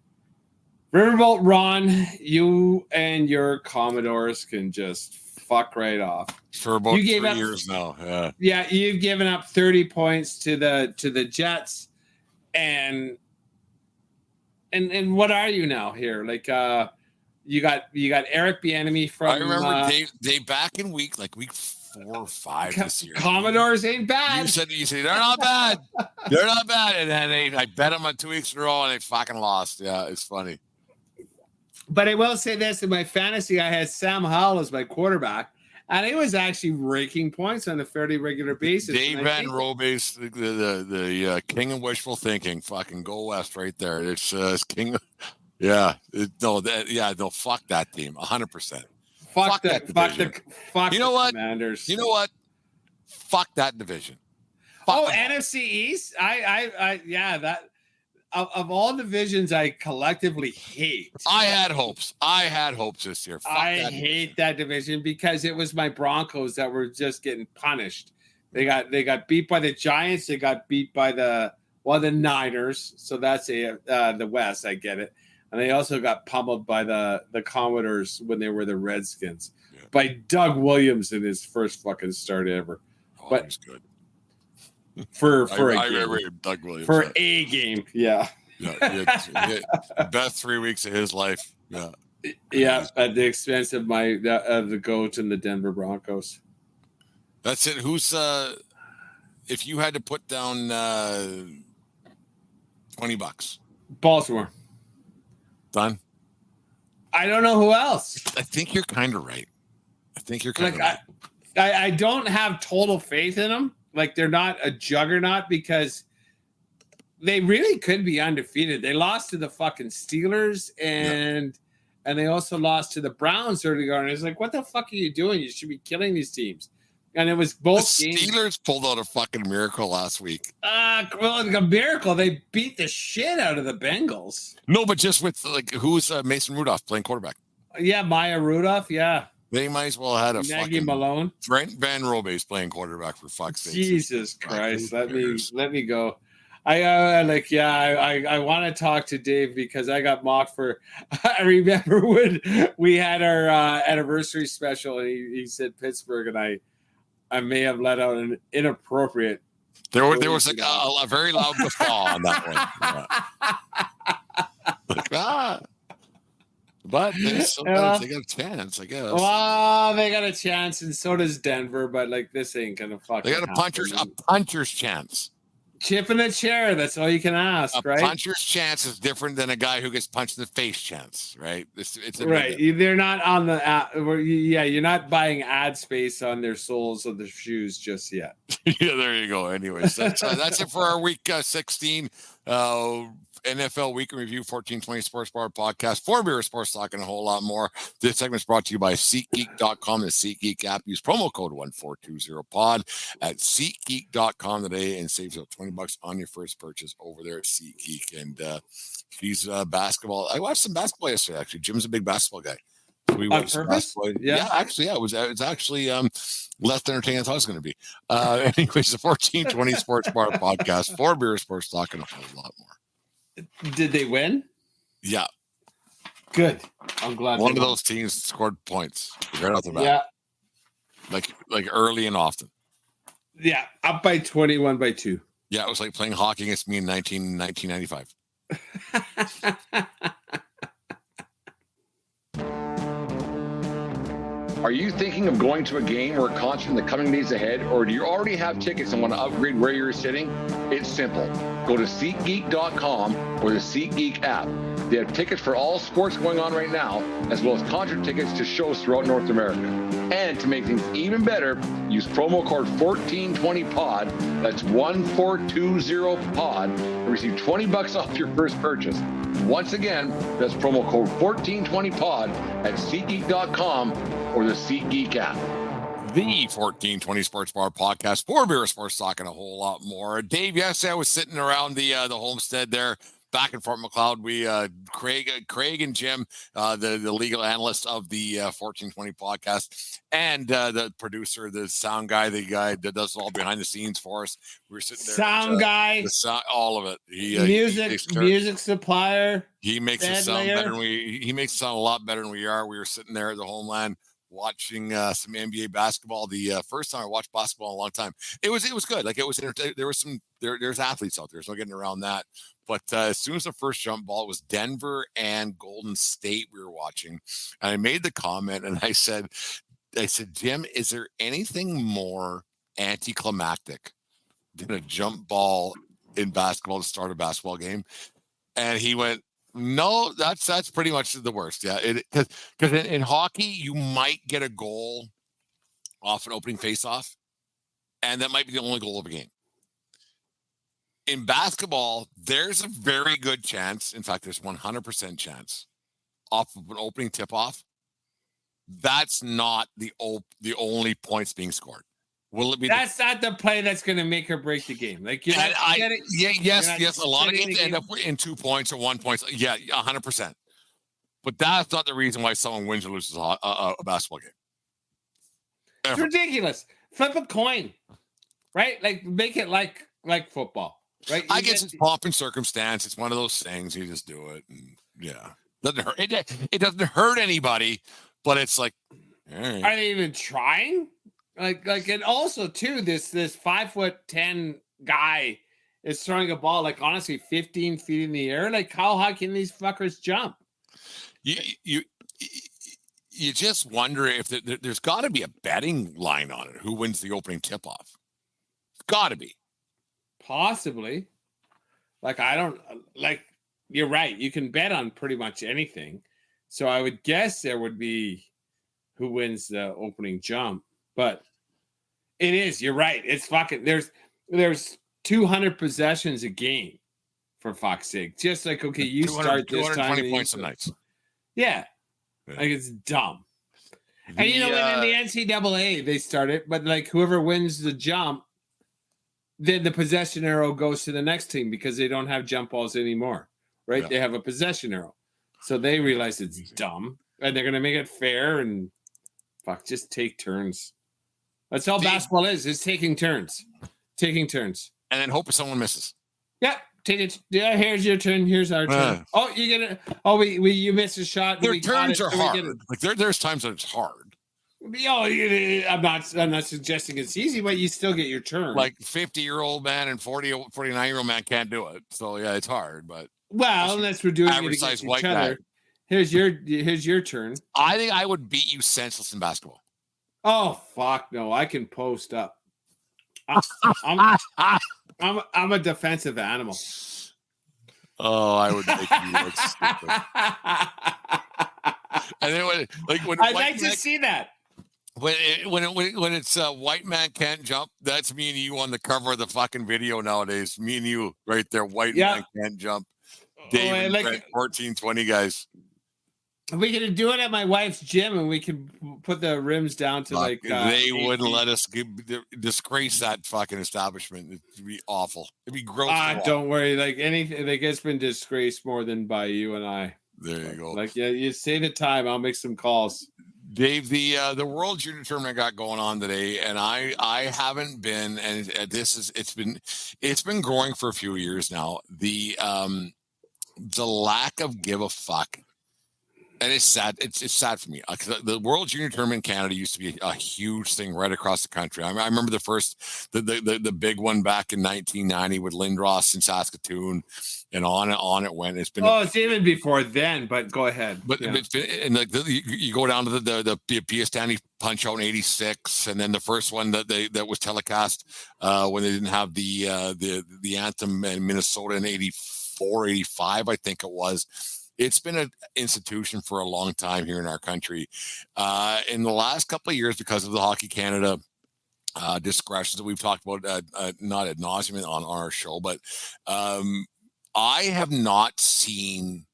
Riverboat Ron, you and your Commodores can just fuck right off. For about 3 years now. Yeah, you've given up 30 points to the Jets, and what are you now here? Like you got Eric Bieniemy from. I remember they back in week 4 or 5 this year. Commodores ain't bad. You said they're not bad. They're not bad, and then I bet them on 2 weeks in a row, and they fucking lost. Yeah, it's funny. But I will say this: in my fantasy, I had Sam Howell as my quarterback, and he was actually raking points on a fairly regular basis. Dave Van Robe's the king of wishful thinking. Fucking go west right there. It's king. Yeah, they'll fuck that team 100%. Fuck that. Fuck you know what? Commanders. You know what? Fuck that division. NFC East. That of all divisions I collectively hate. I had hopes this year. I hate that division because it was my Broncos that were just getting punished. They got beat by the Giants. They got beat by the Niners. So that's the West. I get it. And they also got pummeled by the Commodores when they were the Redskins by Doug Williams in his first fucking start ever. Oh, but he's good. For Doug Williams for a game, yeah. Best 3 weeks of his life. Yeah. Yeah, at the expense of the GOAT and the Denver Broncos. That's it. Who's if you had to put down $20? Baltimore. Done. I don't know who else. I think you're kind of right. Right. I don't have total faith in them. Like, they're not a juggernaut because they really could be undefeated. They lost to the fucking Steelers and they also lost to the Browns earlier on. It's like, what the fuck are you doing? You should be killing these teams. And it was both the Steelers games. Pulled out a fucking miracle last week. Well, like a miracle. They beat the shit out of the Bengals. No, but just with who's Mason Rudolph playing quarterback? Yeah, Maya Rudolph. Yeah. They might as well have had a Nagy fucking Malone. Brent Van Robe's playing quarterback for fuck's sake. Jesus Christ. Let me go. I want to talk to Dave because I got mocked for. I remember when we had our anniversary special and he said Pittsburgh, and I may have let out an inappropriate. There was a very loud guffaw on that one. But sometimes they got a chance, I guess. Well, they got a chance, and so does Denver. But this ain't gonna fucking. They got a puncher's chance. Chip in a chair. That's all you can ask, right? A puncher's chance is different than a guy who gets punched in the face chance, right? It's right. They're not on the you're not buying ad space on their soles of the shoes just yet. Yeah, there you go. Anyways, that's it for our week 16 NFL Week in Review 1420 Sports Bar Podcast. 4 Beer Sports Talk and a whole lot more. This segment is brought to you by SeatGeek.com, the SeatGeek app. Use promo code 1420pod at SeatGeek.com today and save you $20 on your first purchase over there at SeatGeek. And he's basketball. I watched some basketball yesterday, actually. Jim's a big basketball guy. We watched basketball. Yeah, actually, it was actually less entertaining than I thought it was going to be. Anyways, the 1420 Sports Bar Podcast, 4 Beer Sports Talk and a whole lot more. Did they win? Yeah. Good. I'm glad. One of those teams scored points right off the bat. Yeah. Like early and often. Yeah. Up by 21 by 2. Yeah. It was like playing hockey against me in 1995. Are you thinking of going to a game or a concert in the coming days ahead, or do you already have tickets and want to upgrade where you're sitting? It's simple. Go to SeatGeek.com or the SeatGeek app. They have tickets for all sports going on right now, as well as concert tickets to shows throughout North America. And to make things even better, use promo code 1420POD, that's 1420POD, and receive $20 off your first purchase. Once again, that's promo code 1420POD at SeatGeek.com or the SeatGeek app. The 1420 Sports Bar Podcast, for beer, sports talk, and a whole lot more. Dave, yesterday I was sitting around the homestead there back in Fort McLeod. We Craig and Jim, the legal analyst of the 1420 podcast, and the producer, the sound guy, the guy that does all behind the scenes for us. We were sitting there. Sound guy, all of it. Music supplier. He makes it sound better than he makes it sound a lot better than we are. We were sitting there at the homeland watching some NBA basketball. The first time I watched basketball in a long time. It was good. Like, it was there's athletes out there. There's no getting around that. But as soon as the first jump ball, it was Denver and Golden State we were watching. And I made the comment and I said, Jim, is there anything more anticlimactic than a jump ball in basketball to start a basketball game? And he went, no, that's pretty much the worst. Yeah, because in hockey, you might get a goal off an opening faceoff, and that might be the only goal of a game. In basketball, there's a very good chance. In fact, there's 100% chance off of an opening tip-off. That's not the only points being scored. Will it be? That's not the play that's going to make or break the game. Like, yes. A lot of games end up in 2 points or 1 point. Yeah, 100%. But that's not the reason why someone wins or loses a basketball game. It's ridiculous. Flip a coin, right? Like, make it like football, right? I guess it's pomp and circumstance. It's one of those things. You just do it, and yeah, doesn't hurt. It doesn't hurt anybody, but it's like, all right. Are they even trying? Like, and also too, this 5'10" guy is throwing a ball like, honestly, 15 feet in the air. Like, how high can these fuckers jump? You just wonder if there's got to be a betting line on it. Who wins the opening tip off? Got to be. Possibly. Like, I don't like. You're right. You can bet on pretty much anything. So I would guess there would be who wins the opening jump. But it is. You're right. It's fucking. There's 200 possessions a game, for fuck's sake. Just like, okay, you start this time. 220 points a night. Yeah. Like, it's dumb. And in the NCAA they start it, but like whoever wins the jump, then the possession arrow goes to the next team because they don't have jump balls anymore, right? Yeah. They have a possession arrow, so they realize it's dumb, and they're gonna make it fair and just take turns. That's all basketball is. It's taking turns, and then hope someone misses. Yeah. Take it. Yeah, here's your turn. Here's our turn. Oh, you get it. Oh, you missed a shot. Their turns are hard. Like there's times that it's hard. I'm not suggesting it's easy, but you still get your turn. Like 50-year-old man and 49-year-old man can't do it. So yeah, it's hard. But unless we're doing it against each other. Here's your turn. I think I would beat you senseless in basketball. Oh fuck no! I can post up. I'm a defensive animal. Oh, I would make you look stupid. And then when I'd like to see that. When it's white man can't jump, that's me and you on the cover of the fucking video nowadays. Me and you right there. White man can't jump. Dave, 1420 guys. We could do it at my wife's gym, and we could put the rims down to they wouldn't let us disgrace that fucking establishment. It'd be awful. It'd be gross. Don't worry. Like anything, like it's been disgraced more than by you and I. There you go. Like you say the time, I'll make some calls. Dave, the World Junior Tournament I got going on today, and I haven't been, and it's been growing for a few years now. The lack of give a fuck And it's sad. It's sad for me. The World Junior Tournament in Canada used to be a huge thing right across the country. I remember the big one back in 1990 with Lindros in Saskatoon, and on it went. It's been it's even before then. But go ahead. But it's been, and like you go down to the Piastani Punch Out in '86, and then the first one that was telecast when they didn't have the anthem in Minnesota in '84, '85, I think it was. It's been an institution for a long time here in our country. In the last couple of years, because of the Hockey Canada discretions that we've talked about, not ad nauseum on our show, but I have not seen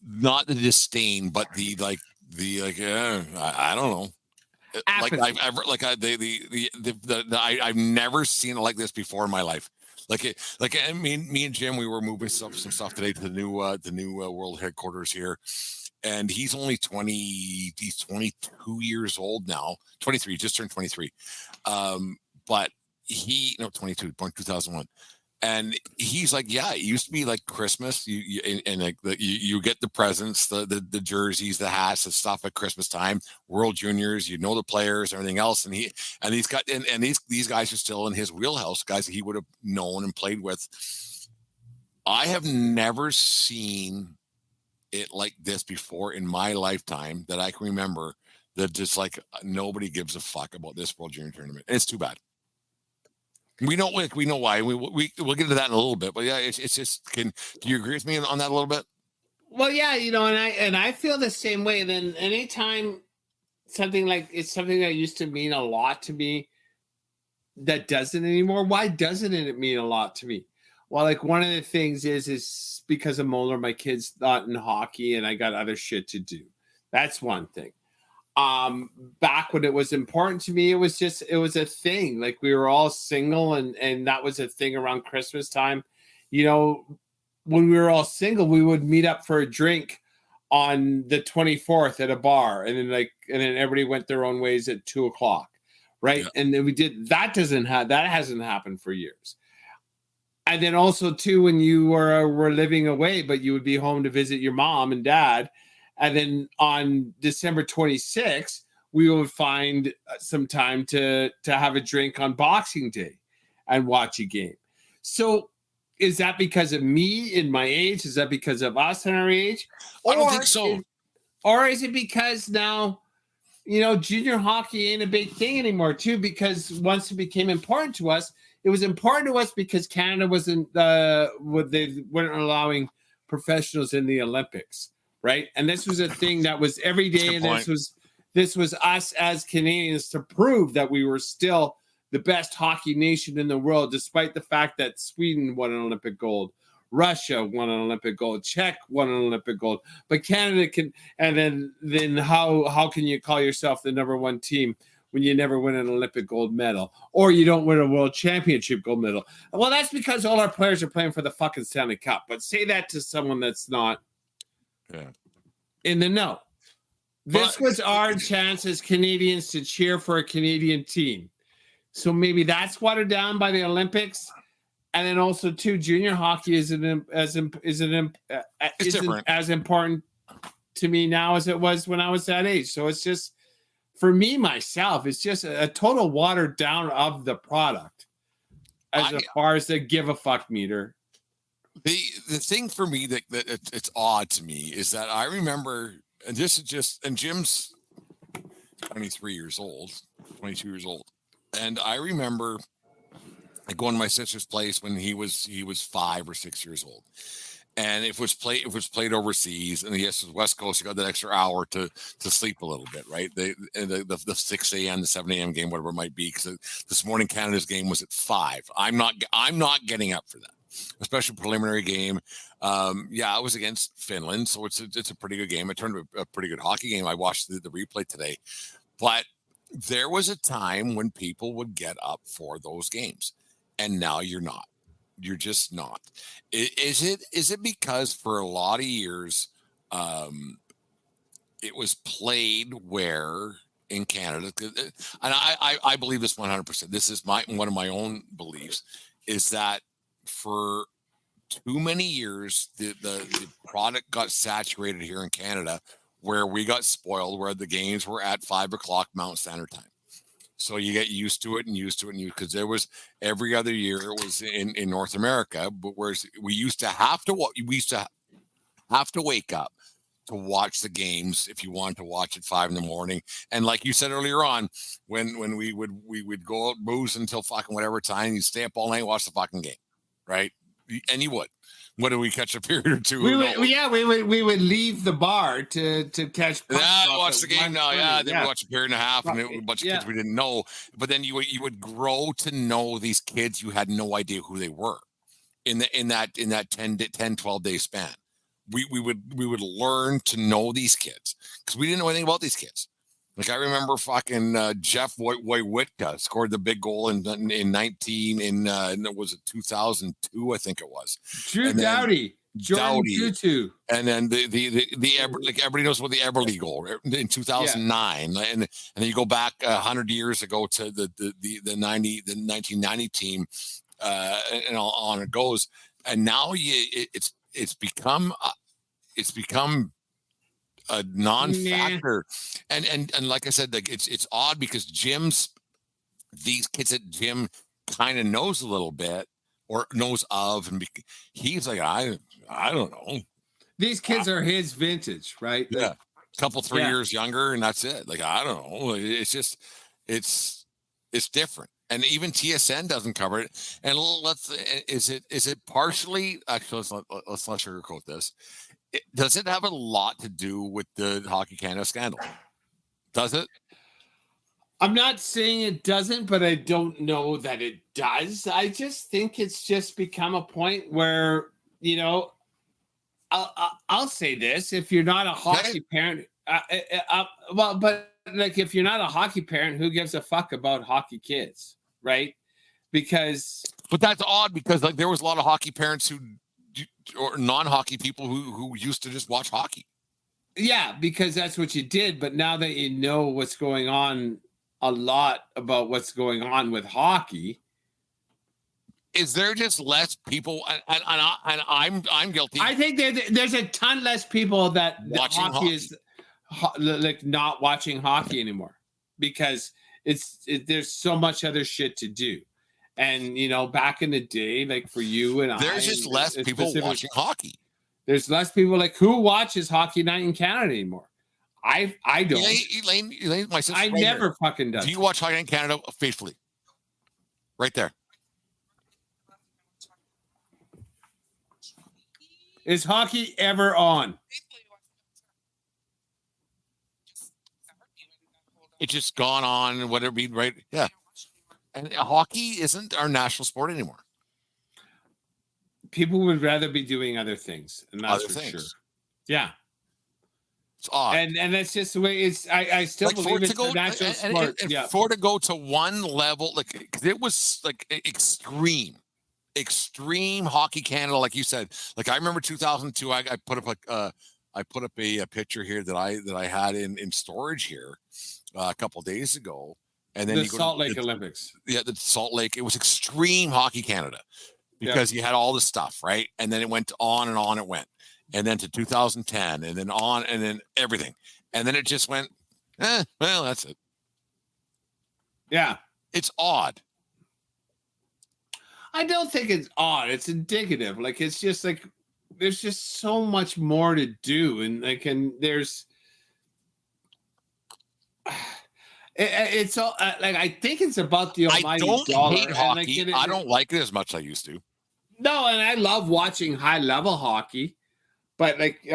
not the disdain, but I don't know. I've never seen it like this before in my life. I mean, me and Jim, we were moving some stuff today to the new world headquarters here, and he's only 20. He's 22 years old now. 23, just turned 23. But 22, born 2001. And he's like, yeah, it used to be like Christmas. You get the presents, the jerseys, the hats, the stuff at Christmas time. World Juniors, you know the players, everything else. And these guys are still in his wheelhouse, guys that he would have known and played with. I have never seen it like this before in my lifetime that I can remember. That just like nobody gives a fuck about this World Junior Tournament. And it's too bad. We know why. We'll get into that in a little bit, but yeah, it's just. Do you agree with me on that a little bit? Well, yeah, and I feel the same way. Then anytime something that used to mean a lot to me that doesn't anymore. Why doesn't it mean a lot to me? Well, like one of the things is because of Moeller, my kid's not in hockey, and I got other shit to do. That's one thing. Back when it was important to me, it was a thing. Like we were all single and that was a thing around Christmas time. When we were all single, we would meet up for a drink on the 24th at a bar. And then everybody went their own ways at 2:00. Right. Yeah. And then we did, that hasn't happened for years. And then also too, when you were living away, but you would be home to visit your mom and dad. And then on December 26th, we would find some time to have a drink on Boxing Day and watch a game. So is that because of me in my age? Is that because of us in our age? I don't think so. Or is it because now, junior hockey ain't a big thing anymore too? Because once it became important to us, it was important to us because Canada wasn't, they weren't allowing professionals in the Olympics. Right. And this was a thing that was every day. And this was us as Canadians to prove that we were still the best hockey nation in the world, despite the fact that Sweden won an Olympic gold, Russia won an Olympic gold, Czech won an Olympic gold, but Canada can. And then how can you call yourself the number one team when you never win an Olympic gold medal or you don't win a world championship gold medal? Well, that's because all our players are playing for the fucking Stanley Cup. But say that to someone that's not. Yeah. In the know. This was our chance as Canadians to cheer for a Canadian team. So maybe that's watered down by the Olympics. And then also too, junior hockey isn't as important to me now as it was when I was that age. So it's just, for me, myself, it's just a total watered down of the product as far as the give a fuck meter. The thing for me that it's odd to me is that I remember, and this is just, and Jim's 22 years old, and I remember going to my sister's place when he was 5 or 6 years old, and it was played overseas, and yes, it was West Coast. You got that extra hour to sleep a little bit, right? The 6 a.m. to 7 a.m. game, whatever it might be, because this morning Canada's game was at 5. I'm not getting up for that. A special preliminary game. It was against Finland, so it's a pretty good game. It turned a pretty good hockey game. I watched the replay today, but there was a time when people would get up for those games, and now you're not. You're just not. Is it because for a lot of years, it was played where in Canada, and I believe this 100%. This is one of my own beliefs, is that for too many years, the product got saturated here in Canada, where we got spoiled, where the games were at 5:00 Mountain Standard Time. So you get used to it because there was every other year it was in North America, but whereas we used to have to wake up to watch the games if you wanted to watch at 5 a.m. And like you said earlier on, when we would go out booze until fucking whatever time, you stay up all night, watch the fucking game, right? And you would. When did we catch a period or two? We would leave the bar to catch. Watch the game now. Yeah, then we watch a period and a half, and a bunch of kids we didn't know. But then you would grow to know these kids you had no idea who they were in that 10, 12 day span. We would learn to know these kids because we didn't know anything about these kids. Like I remember fucking Jeff Wojciechowski scored the big goal in 2002, I think it was. Drew Doughty, Jordan Tutu, and then the like everybody knows about the Eberle goal in 2009, and then you go back 100 years ago to the 1990 team, and on it goes. And now it's become a non-factor, and like I said, like it's odd because these kids at gym kind of knows a little bit or knows of, and he's like, I don't know. These kids are his vintage, right? Yeah, a couple 3 years younger, and that's it. Like I don't know. It's just it's different, and even TSN doesn't cover it. And is it partially? Actually, let's not sugarcoat this. Does it have a lot to do with the Hockey Canada scandal? Does it? I'm not saying it doesn't, but I don't know that it does. I just think it's just become a point where, I'll say this. If you're not a hockey parent, but like if you're not a hockey parent, who gives a fuck about hockey kids, right? But that's odd because like there was a lot of hockey parents or non-hockey people who used to just watch hockey. Yeah, because that's what you did. But now that you know what's going on, a lot about what's going on with hockey, is there just less people? And I'm guilty. I think there's a ton less people that watching hockey is like not watching hockey anymore because there's so much other shit to do. And, back in the day, like for you and there's just less people watching hockey. There's less people like who watches Hockey Night in Canada anymore. I don't. Elaine, my sister. I never fucking does. Do you watch Hockey Night in Canada faithfully? Right there. Is hockey ever on? It's just gone on, whatever be right. Yeah. And hockey isn't our national sport anymore. People would rather be doing other things, and that's for sure. Yeah, it's odd, and that's just the way it's. I still believe it's a natural sport. And for to go to one level, like cause it was like extreme Hockey Canada, like you said. Like I remember 2002, I put up a picture here that I had in storage here a couple of days ago. And then the Salt Lake Olympics. Yeah, the Salt Lake. It was extreme Hockey Canada because you had all this stuff, right? And then it went on and on it went. And then to 2010 and then on and then everything. And then it just went, well, that's it. Yeah. It's odd. I don't think it's odd. It's indicative. Like, it's just like, there's just so much more to do. And there's, it's all like I think it's about the almighty dollar. Hate hockey. I don't like it as much as I used to. No, and I love watching high level hockey, but like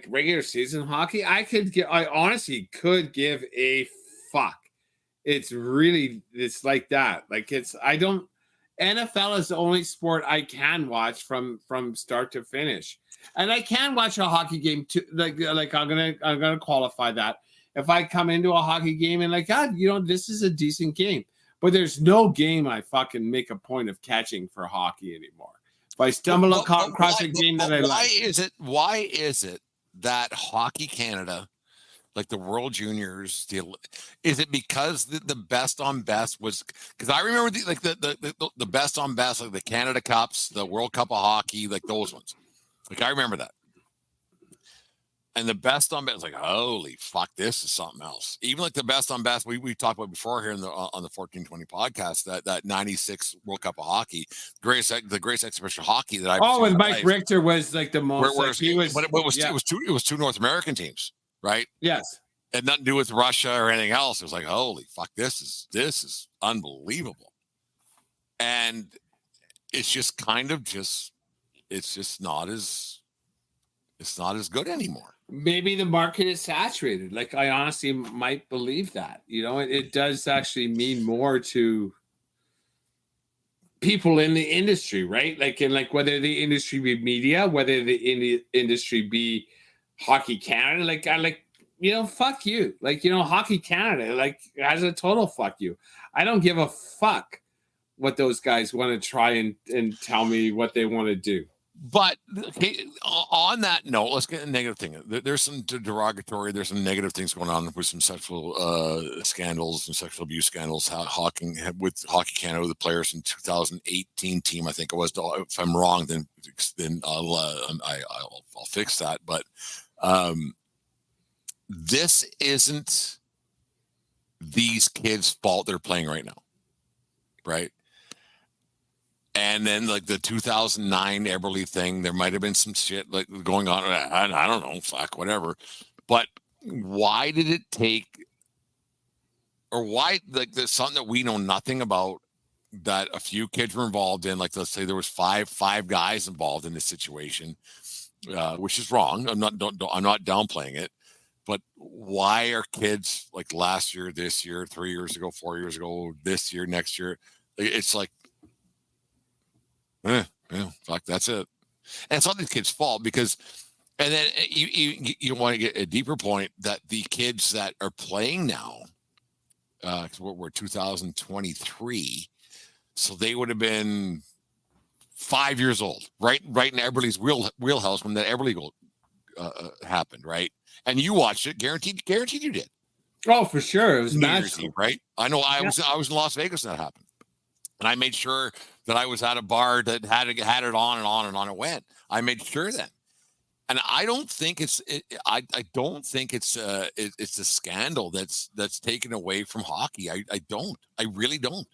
regular season hockey, I honestly could give a fuck. It's like that. Like NFL is the only sport I can watch from start to finish, and I can watch a hockey game too. Like I'm gonna qualify that. If I come into a hockey game and like, God, this is a decent game, but there's no game I fucking make a point of catching for hockey anymore. If I stumble across a game that I like. Why is it that Hockey Canada, like the World Juniors, is it because the best on best was, because I remember the best on best, like the Canada Cups, the World Cup of Hockey, like those ones. Like I remember that. And the best on best, like, holy fuck, this is something else. Even like the best on best, we talked about before here on the 1420 podcast, that 96 World Cup of Hockey, the greatest exhibition of hockey that I've seen. Oh, and Mike Richter was like the most. It was two North American teams, right? Yes. It had nothing to do with Russia or anything else. It was like, holy fuck, this is unbelievable. And it's just kind of it's not as good anymore. Maybe the market is saturated. Like I honestly might believe that. It does actually mean more to people in the industry, right? Like whether the industry be media, whether the industry be Hockey Canada, fuck you. Hockey Canada, has a total fuck you. I don't give a fuck what those guys want to try and tell me what they want to do. But on that note, let's get a negative thing. There's some derogatory, there's some negative things going on with some sexual scandals and sexual abuse scandals. With Hockey Canada, the players in 2018 team, I think it was. If I'm wrong, then I'll fix that. But this isn't these kids' fault. They're playing right now, right? And then like the 2009 Eberle thing, there might have been some shit like going on. I don't know, fuck, whatever. But why did it take, or why, like there's something that we know nothing about that a few kids were involved in? Like let's say there was five guys involved in this situation, which is wrong. I'm not downplaying it. But why are kids like last year, this year, 3 years ago, 4 years ago, this year, next year? It's like, fuck, that's it. And it's not the kids' fault because, and then you want to get a deeper point that the kids that are playing now, because we're 2023, so they would have been 5 years old, right in Eberle's wheelhouse when that Eberle goal happened, right? And you watched it, guaranteed you did. Oh, for sure, it was magical, right? I know. I was in Las Vegas when that happened. And I made sure that I was at a bar that had it on and on and on it went. I made sure that, and I don't think I don't think it's a scandal that's taken away from hockey. I really don't.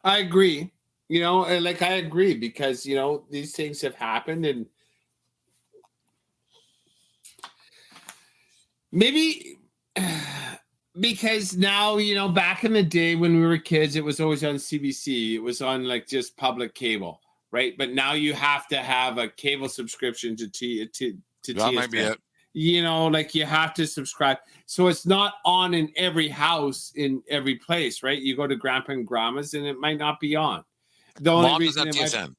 I agree. I agree because these things have happened, and maybe. Because now, back in the day when we were kids, it was always on CBC. It was on just public cable, right? But now you have to have a cable subscription to that TSN. Might be it. You have to subscribe. So it's not on in every house in every place, right? You go to Grandpa and Grandma's and it might not be on. The only Mom reason doesn't have TSN.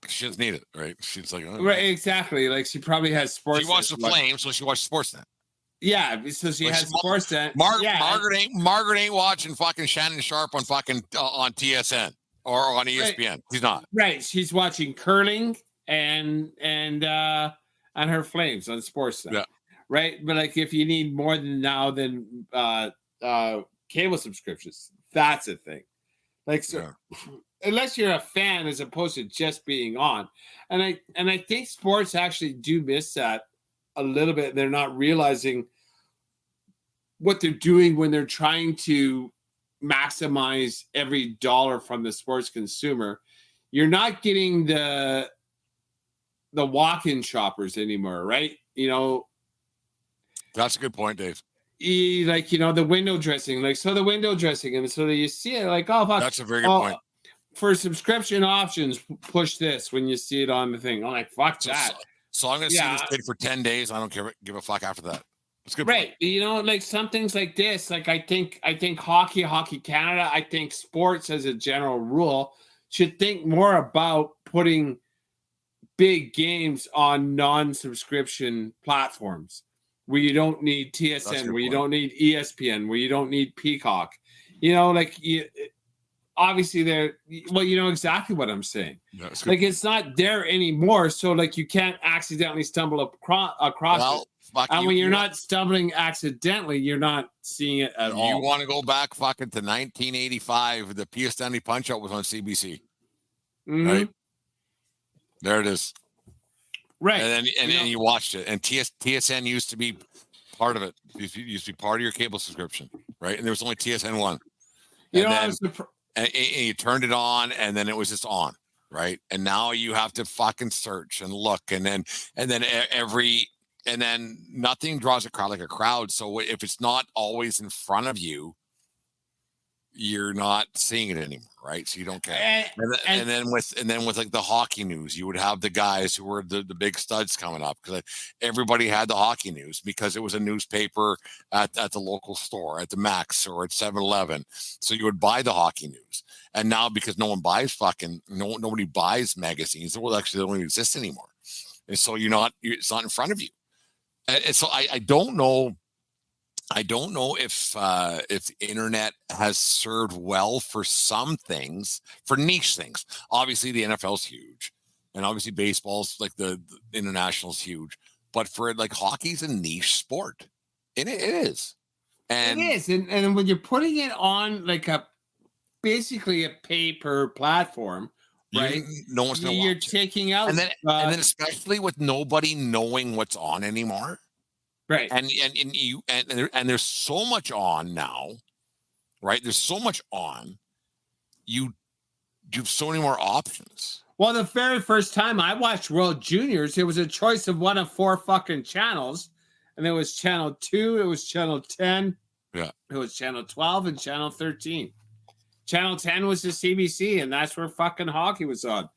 She doesn't need it, right? She's like, oh. Right, exactly. She probably has sports. She watched the Flames, so she watched Sportsnet. Yeah, so she has Sportsnet. Margaret ain't watching fucking Shannon Sharp on fucking on TSN or on ESPN. Right. She's not. Right, she's watching curling and her Flames on Sportsnet. Yeah. Right, but if you need more than cable subscriptions, that's a thing. Unless you're a fan as opposed to just being on, and I think sports actually do miss that a little bit. They're not realizing what they're doing when they're trying to maximize every dollar from the sports consumer. You're not getting the walk-in shoppers anymore, right? That's a good point, Dave. The window dressing, and so that you see it oh, fuck. That's a very good point. For subscription options, push this when you see it on the thing. I'm like, fuck that. So I'm going to see this kid for 10 days. I don't give a fuck after that. That's good. Right. Point. Some things like this, I think Hockey Canada, I think sports as a general rule should think more about putting big games on non-subscription platforms where you don't need TSN, where you don't need ESPN, where you don't need Peacock. Obviously you know exactly what I'm saying. Yeah, it's not there anymore. So you can't accidentally stumble across it. And when you're not stumbling accidentally, you're not seeing it at all. You want to go back fucking to 1985? The Pia Stanley Punch-Out was on CBC. Right? There it is. Right. And then you watched it. And TSN used to be part of it. It used to be part of your cable subscription, right? And there was only TSN 1. And you turned it on, and then it was just on, right? And now you have to fucking search and look, and then nothing draws a crowd like a crowd. So if it's not always in front of you, you're not seeing it anymore, right? So you don't care. And then with like the hockey news, you would have the guys who were the big studs coming up, because everybody had the hockey news because it was a newspaper at the local store, at the Max or at 7-Eleven. So you would buy the hockey news. And now, because no one buys nobody buys magazines, well, actually they don't even exist anymore. And so it's not in front of you. And so I don't know. I don't know if the internet has served well for some things, for niche things. Obviously, the NFL's huge, and obviously baseball's like the international's huge. But for like hockey's a niche sport, and it is. And it is, and when you're putting it on like basically a pay-per platform, right? No one's gonna watch. You're taking out, and then especially with nobody knowing what's on anymore. Right. And there's so much on now, right? There's so much on. You have so many more options. Well, the very first time I watched World Juniors, it was a choice of one of 4 fucking channels. And it was channel 2, it was channel 10, it was channel 12, and channel 13. Channel 10 was the CBC, and that's where fucking hockey was on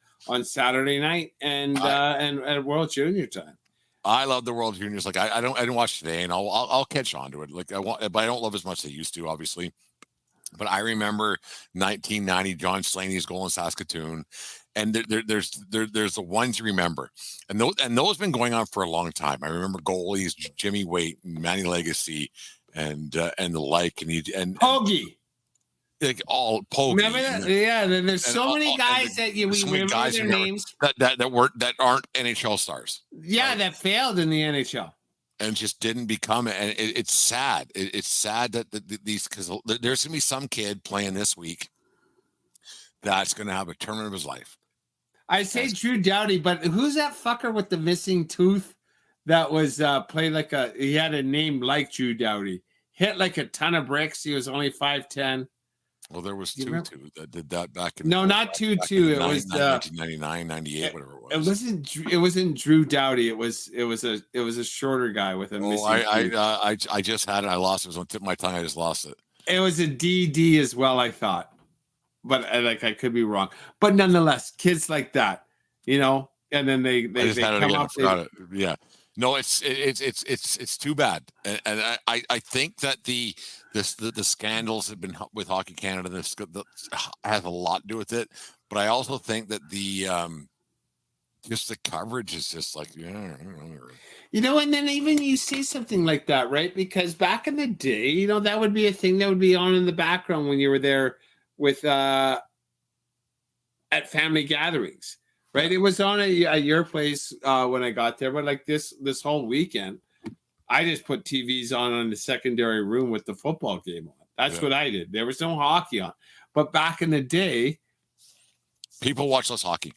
Saturday night and World Junior time. I love the World Juniors. Like I didn't watch today, and I'll catch on to it. Like but I don't love as much as I used to, obviously. But I remember 1990 John Slaney's goal in Saskatoon, and there's the ones you remember, and those have been going on for a long time. I remember goalies Jimmy Waite and Manny Legacy, and the like, and Hoagie. Like all Pogey. Remember that? Yeah, there's so many guys that we remember their names that aren't NHL stars. Yeah, right? That failed in the NHL and just didn't become it. And it's sad. It's sad that these, because there's gonna be some kid playing this week that's gonna have a tournament of his life. I say Drew Doughty, but who's that fucker with the missing tooth that was played like he had a name like Drew Doughty, hit like a ton of bricks. He was only 5'10". Well, there was 2-2 that did that back in not 2-2. It was 1999, 98, whatever it was. It wasn't Drew Doughty. It was a shorter guy with a missing tooth. I just had it. I lost it. It was on the tip of my tongue. I just lost it. It was a DD as well, I thought, but I could be wrong. But nonetheless, kids like that, and then they come up. Yeah. No, it's too bad, and I think that the scandals have been with Hockey Canada. This has a lot to do with it, but I also think that the just the coverage is just like and then even you see something like that, right? Because back in the day, that would be a thing that would be on in the background when you were there with at family gatherings. Right, it was on at your place when I got there, but like this whole weekend, I just put TVs on the secondary room with the football game on. That's what I did. There was no hockey on, but back in the day, people watch less hockey.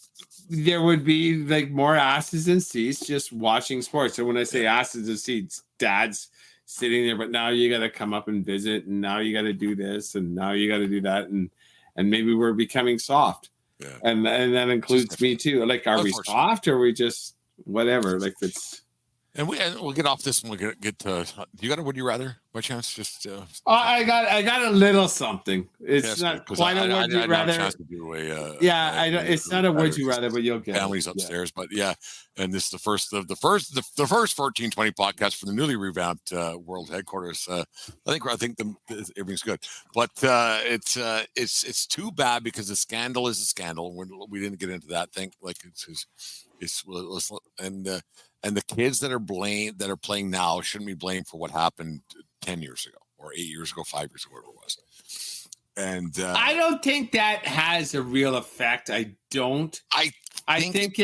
There would be like more asses and seats just watching sports. So when I say asses and seats, dads sitting there, but now you got to come up and visit, and now you got to do this, and now you got to do that, and maybe we're becoming soft. Yeah. And that includes me too. Like, are we soft or are we just whatever? Like it's. And we'll get off this and we'll get to. You got a would you rather by chance? Just. I got a little something. It's not quite a would you rather. It's not a would you rather, but you'll get families upstairs. But yeah, and this is the first 1420 podcast for the newly revamped world headquarters. I think everything's good, but it's too bad because the scandal is a scandal. We didn't get into that thing. Like and the kids that are playing now shouldn't be blamed for what happened 10 years ago or 8 years ago, 5 years ago, whatever it was. And I don't think that has a real effect. I don't. I think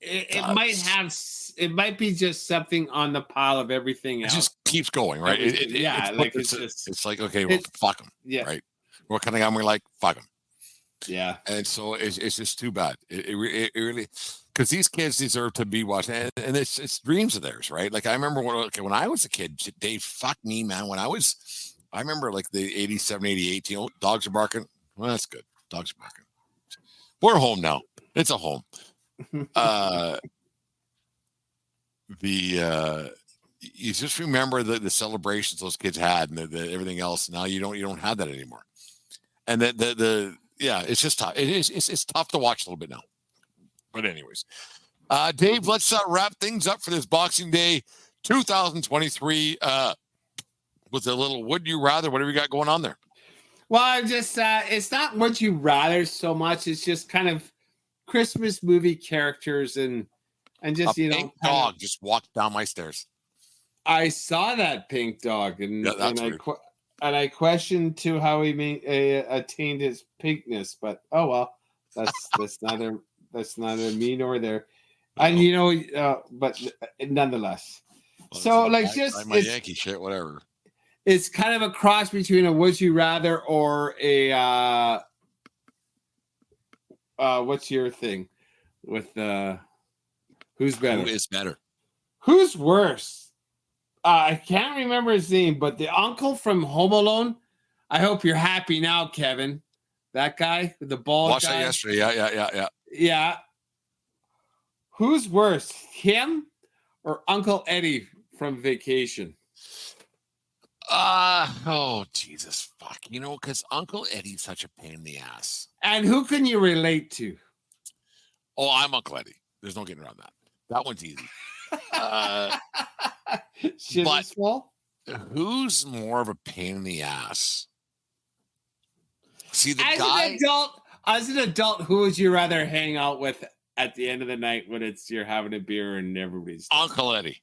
it might be just something on the pile of everything else. It just keeps going, right? It's like, okay, well, fuck him. Yeah. Right. What kind of guy am we like? Fuck him. Yeah. And so it's just too bad. It really, because these kids deserve to be watched, and it's dreams of theirs, right? Like I remember when I was a kid, Dave, fuck me, man. I remember like the 87, 88, dogs are barking. Well, that's good. Dogs are barking. We're home now. It's a home. You just remember the celebrations those kids had and the everything else. Now you don't have that anymore. And it's just tough. It's tough to watch a little bit now. But anyways, Dave, let's wrap things up for this Boxing Day 2023 with a little would you rather, whatever you got going on there. Well, I'm just it's not would you rather so much. It's just kind of Christmas movie characters and just pink dog just walked down my stairs. I saw that pink dog and I questioned too how he attained his pinkness, but oh well, that's neither me nor there. And but nonetheless. Well, so like just my Yankee shit, whatever. It's kind of a cross between a would you rather or a what's your thing with who's better? Who is better? Who's worse? I can't remember his name, but the uncle from Home Alone. I hope you're happy now, Kevin. That guy with the bald Watched guy. that yesterday. Yeah. Who's worse, him or Uncle Eddie from Vacation? Oh Jesus, fuck! Because Uncle Eddie's such a pain in the ass. And who can you relate to? Oh, I'm Uncle Eddie. There's no getting around that. That one's easy. But who's more of a pain in the ass? See, as an adult, who would you rather hang out with at the end of the night when you're having a beer and everybody's Uncle Eddie?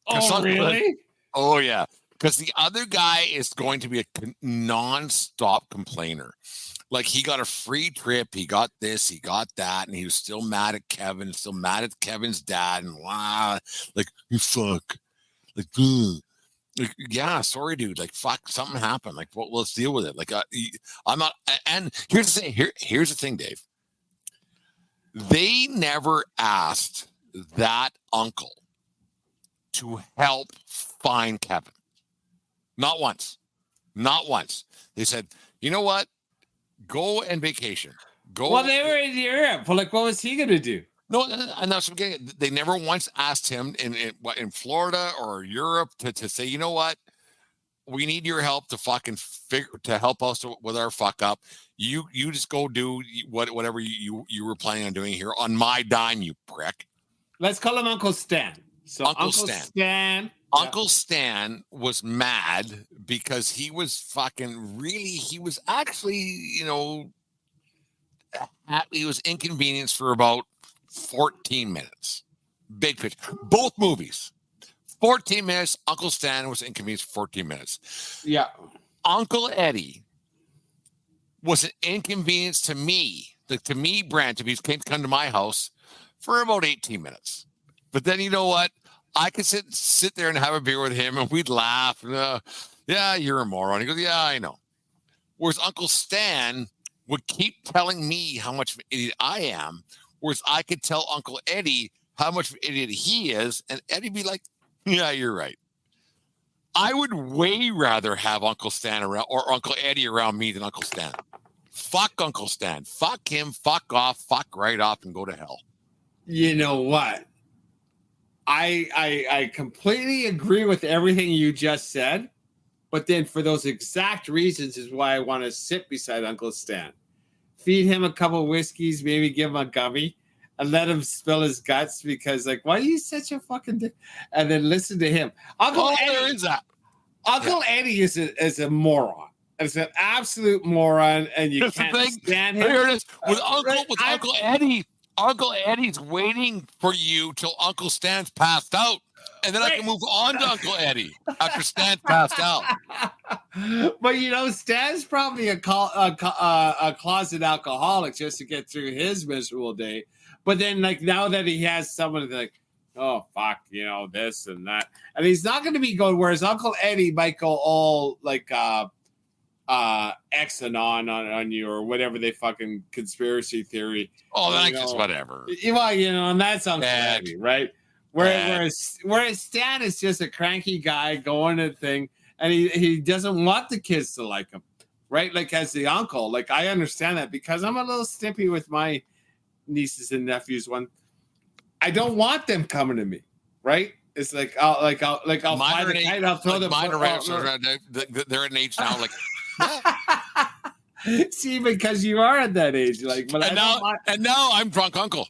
Oh, really? Oh, yeah. Because the other guy is going to be a non-stop complainer. Like, he got a free trip, he got this, he got that, and he was still mad at Kevin, still mad at Kevin's dad, and wow, like, you fuck. Like, like, yeah, sorry, dude. Like, fuck, something happened. Like, well, let's deal with it. Like, I'm not. And here's the thing. Here's the thing, Dave. They never asked that uncle to help find Kevin. Not once. Not once. They said, you know what? Go and vacation. Go. Well, they were in Europe. Well, like, what was he going to do? No, and that's what I'm getting. They never once asked him in Florida or Europe to say, you know what? We need your help to fucking to help us with our fuck up. You just go do whatever you were planning on doing here on my dime, you prick. Let's call him Uncle Stan. So Uncle Stan. Uncle Stan was mad because he was actually, he was inconvenienced for about 14 minutes. Big picture. Both movies. 14 minutes. Uncle Stan was inconvenienced for 14 minutes. Yeah. Uncle Eddie was an inconvenience to me, Brent, if he came to come to my house for about 18 minutes. But then you know what? I could sit there and have a beer with him and we'd laugh. Yeah, you're a moron. He goes, yeah, I know. Whereas Uncle Stan would keep telling me how much of an idiot I am, whereas I could tell Uncle Eddie how much of an idiot he is, and Eddie'd be like, yeah, you're right. I would way rather have Uncle Stan around or Uncle Eddie around me than Uncle Stan. Fuck Uncle Stan. Fuck him. Fuck off. Fuck right off and go to hell. You know what? I completely agree with everything you just said, but then for those exact reasons is why I want to sit beside Uncle Stan. Feed him a couple whiskeys, maybe give him a gummy, and let him spill his guts because, like, why are you such a fucking dick? And then listen to him. Uncle Eddie is a moron. It's an absolute moron, and you can't stand him. Here it is. Uncle Eddie. Uncle Eddie's waiting for you till Uncle Stan's passed out. And then I can move on to Uncle Eddie after Stan passed out. But Stan's probably a closet alcoholic just to get through his miserable day. But then, like, now that he has someone like, oh fuck, this and that, and he's not going to be going. Whereas Uncle Eddie might go all like X and on you or whatever they fucking conspiracy theory. Oh, that's just whatever. Well, and that's Uncle Eddie, right? Whereas Stan is just a cranky guy going to the thing, and he doesn't want the kids to like him, right? Like as the uncle, like I understand that because I'm a little snippy with my nieces and nephews. I don't want them coming to me, right? It's like I'll find a kite, I'll throw them. Mine are around. They're at an age now, like. See, because you are at that age, like, but and now I'm drunk uncle.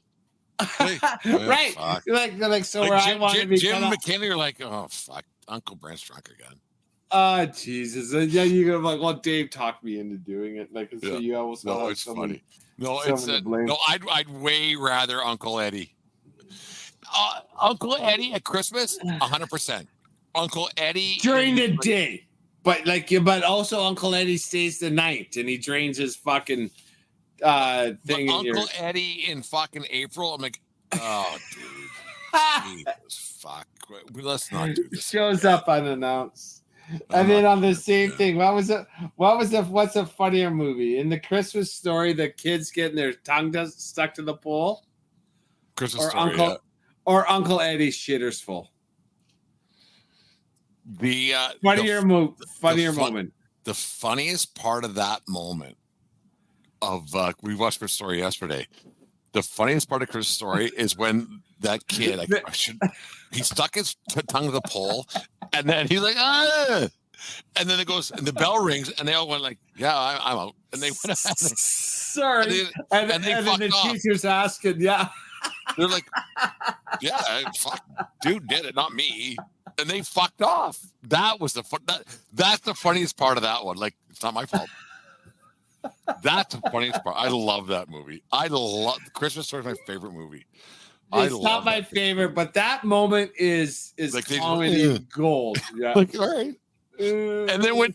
Right? Like so. Where I want to be Jim and McKinney are like, oh fuck, Uncle Brent's drunk again. Oh Jesus! Yeah, you're gonna like, well, Dave talked me into doing it. Like, so you almost no, it's funny. No, it's no. I'd way rather Uncle Eddie. Uncle Eddie at Christmas, 100%. Uncle Eddie during the day, but also Uncle Eddie stays the night and he drains his fucking thing. Uncle Eddie in fucking April, I'm like, oh dude, Jesus, fuck. Let's not do this. Shows up unannounced. And then on the same thing, what's a funnier movie? In the Christmas Story, the kids getting their tongue stuck to the pole? Christmas Story, or Uncle Eddie's shitters full. The funnier moment. The funniest part of that moment of we watched Christmas Story yesterday. The funniest part of Christmas Story is when that kid, he stuck his tongue to the pole, and then he's like, ah! And then it goes, and the bell rings, and they all went like, yeah, I'm out. And they went out. Sorry. And then the teacher's asking, yeah. They're like, yeah, fuck, dude did it, not me. And they fucked off. That was that's the funniest part of that one. Like, it's not my fault. That's the funniest part. I love that movie. Christmas Story is my favorite movie. It's not my favorite, but that moment is like comedy gold. Yeah. Like, all right. And then when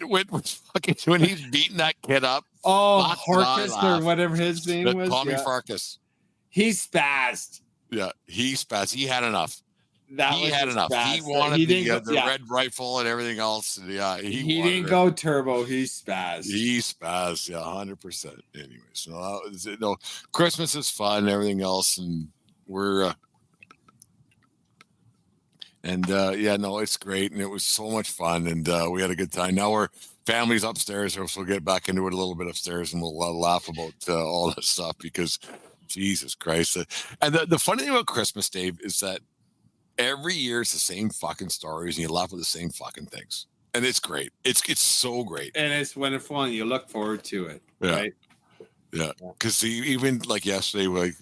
he's beating that kid up. Oh, Farkas or whatever his name was. Tommy Farkas. He spazzed. Yeah, he spazzed. He had enough. He had enough. He wanted the red rifle and everything else. Yeah, he didn't go turbo. He spazzed. He spazzed. Yeah, 100%. Anyways, no, Christmas is fun and everything else, and we're it's great, and it was so much fun, and we had a good time. Now we're family's upstairs, so we'll get back into it a little bit upstairs, and we'll laugh about all that stuff because Jesus Christ. And the funny thing about Christmas, Dave, is that every year it's the same fucking stories, and you laugh at the same fucking things, and it's great. It's so great, and it's wonderful, and you look forward to it. Yeah. Right? Yeah, because even like yesterday, like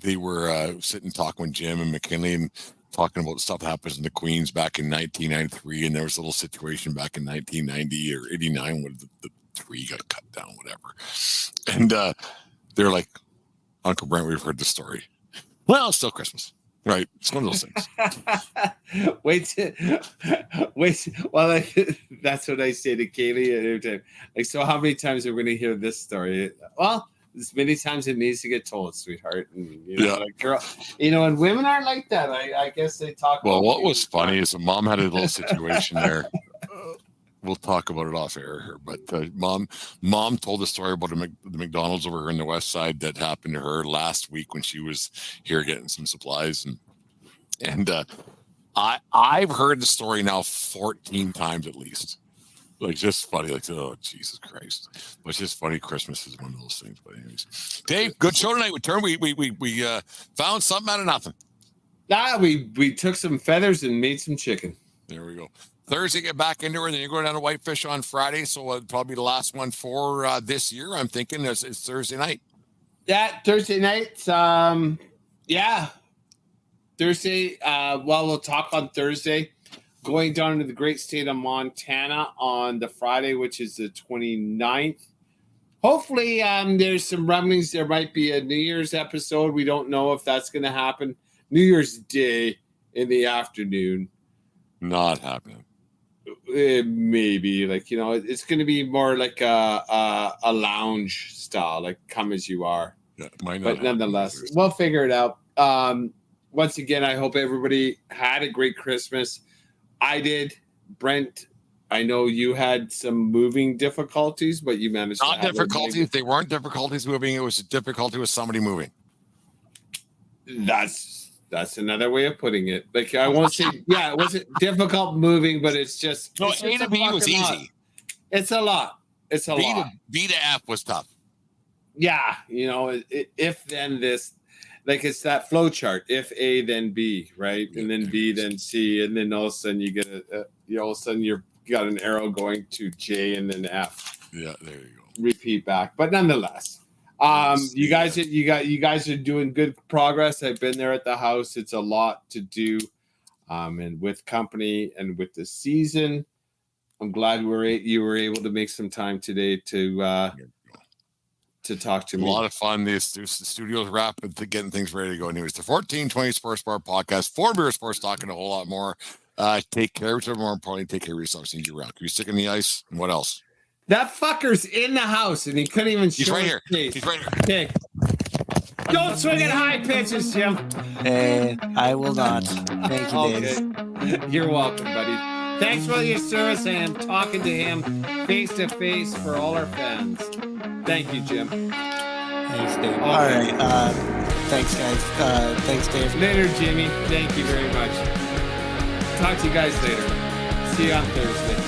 they were sitting talking with Jim and McKinley and talking about stuff that happens in the Queens back in 1993, and there was a little situation back in 1990 or 89 when the tree got cut down, whatever. And they're like, Uncle Brent, we've heard the story. Well, it's still Christmas, right? It's one of those things. Wait. Well, that's what I say to Kaylee every time. Like, so how many times are we going to hear this story? Well, as many times it needs to get told, sweetheart. And, like, girl, and women are like that. I guess they talk. Well, what was funny is mom had a little situation there. We'll talk about it off air here, but mom told a story about the McDonald's over here in the West Side that happened to her last week when she was here getting some supplies, and I've heard the story now 14 times at least. Like, just funny, like, oh Jesus Christ! But it's just funny. Christmas is one of those things. But anyways, Dave, good show tonight. We found something out of nothing. We took some feathers and made some chicken. There we go. Thursday, get back into it, and then you're going down to Whitefish on Friday, so it'll probably be the last one for this year. I'm thinking it's Thursday night. Yeah, Thursday night. Thursday. We'll talk on Thursday. Going down to the great state of Montana on the Friday, which is the 29th. Hopefully, there's some rumblings. There might be a New Year's episode. We don't know if that's going to happen. New Year's Day in the afternoon. Not happening. Maybe it's going to be more like a lounge style, like come as you are. Yeah, might not but happen nonetheless, either. we'll figure it out. Once again, I hope everybody had a great Christmas. I did. Brent, I know you had some moving difficulties, but you managed Not to have difficulties. They weren't difficulties moving. It was a difficulty with somebody moving. That's another way of putting it. Like, I won't say, it wasn't difficult moving, but it's just No, it's A just to B was lot. easy. It's a lot. It's a lot. B to F was tough. Yeah, if then this, like it's that flow chart. If A, then B, right, and then B, then C, and then all of a sudden you get all of a sudden you got an arrow going to J and then F. Yeah, there you go. Repeat back, but nonetheless, you guys are doing good progress. I've been there at the house. It's a lot to do, and with company and with the season, I'm glad you were able to make some time today to talk to me. A lot of fun. The studio's wrapping, getting things ready to go. Anyways, the 1420 Sports Bar Podcast, 4 Beer Sports, talking a whole lot more. Take care of each other. More importantly, take care of yourself. See you around. Can you stick in the ice? And what else? That fucker's in the house, and he couldn't even show He's right his here. face. He's right here. Okay. Don't swing at high pitches, Jim. I will not. Thank you, Dave. Okay. You're welcome, buddy. Thanks for your service and talking to him face to face for all our fans. Thank you, Jim. Thanks, Dave. All right. Thanks, guys. Thanks, Dave. Later, Jimmy. Thank you very much. Talk to you guys later. See you on Thursday.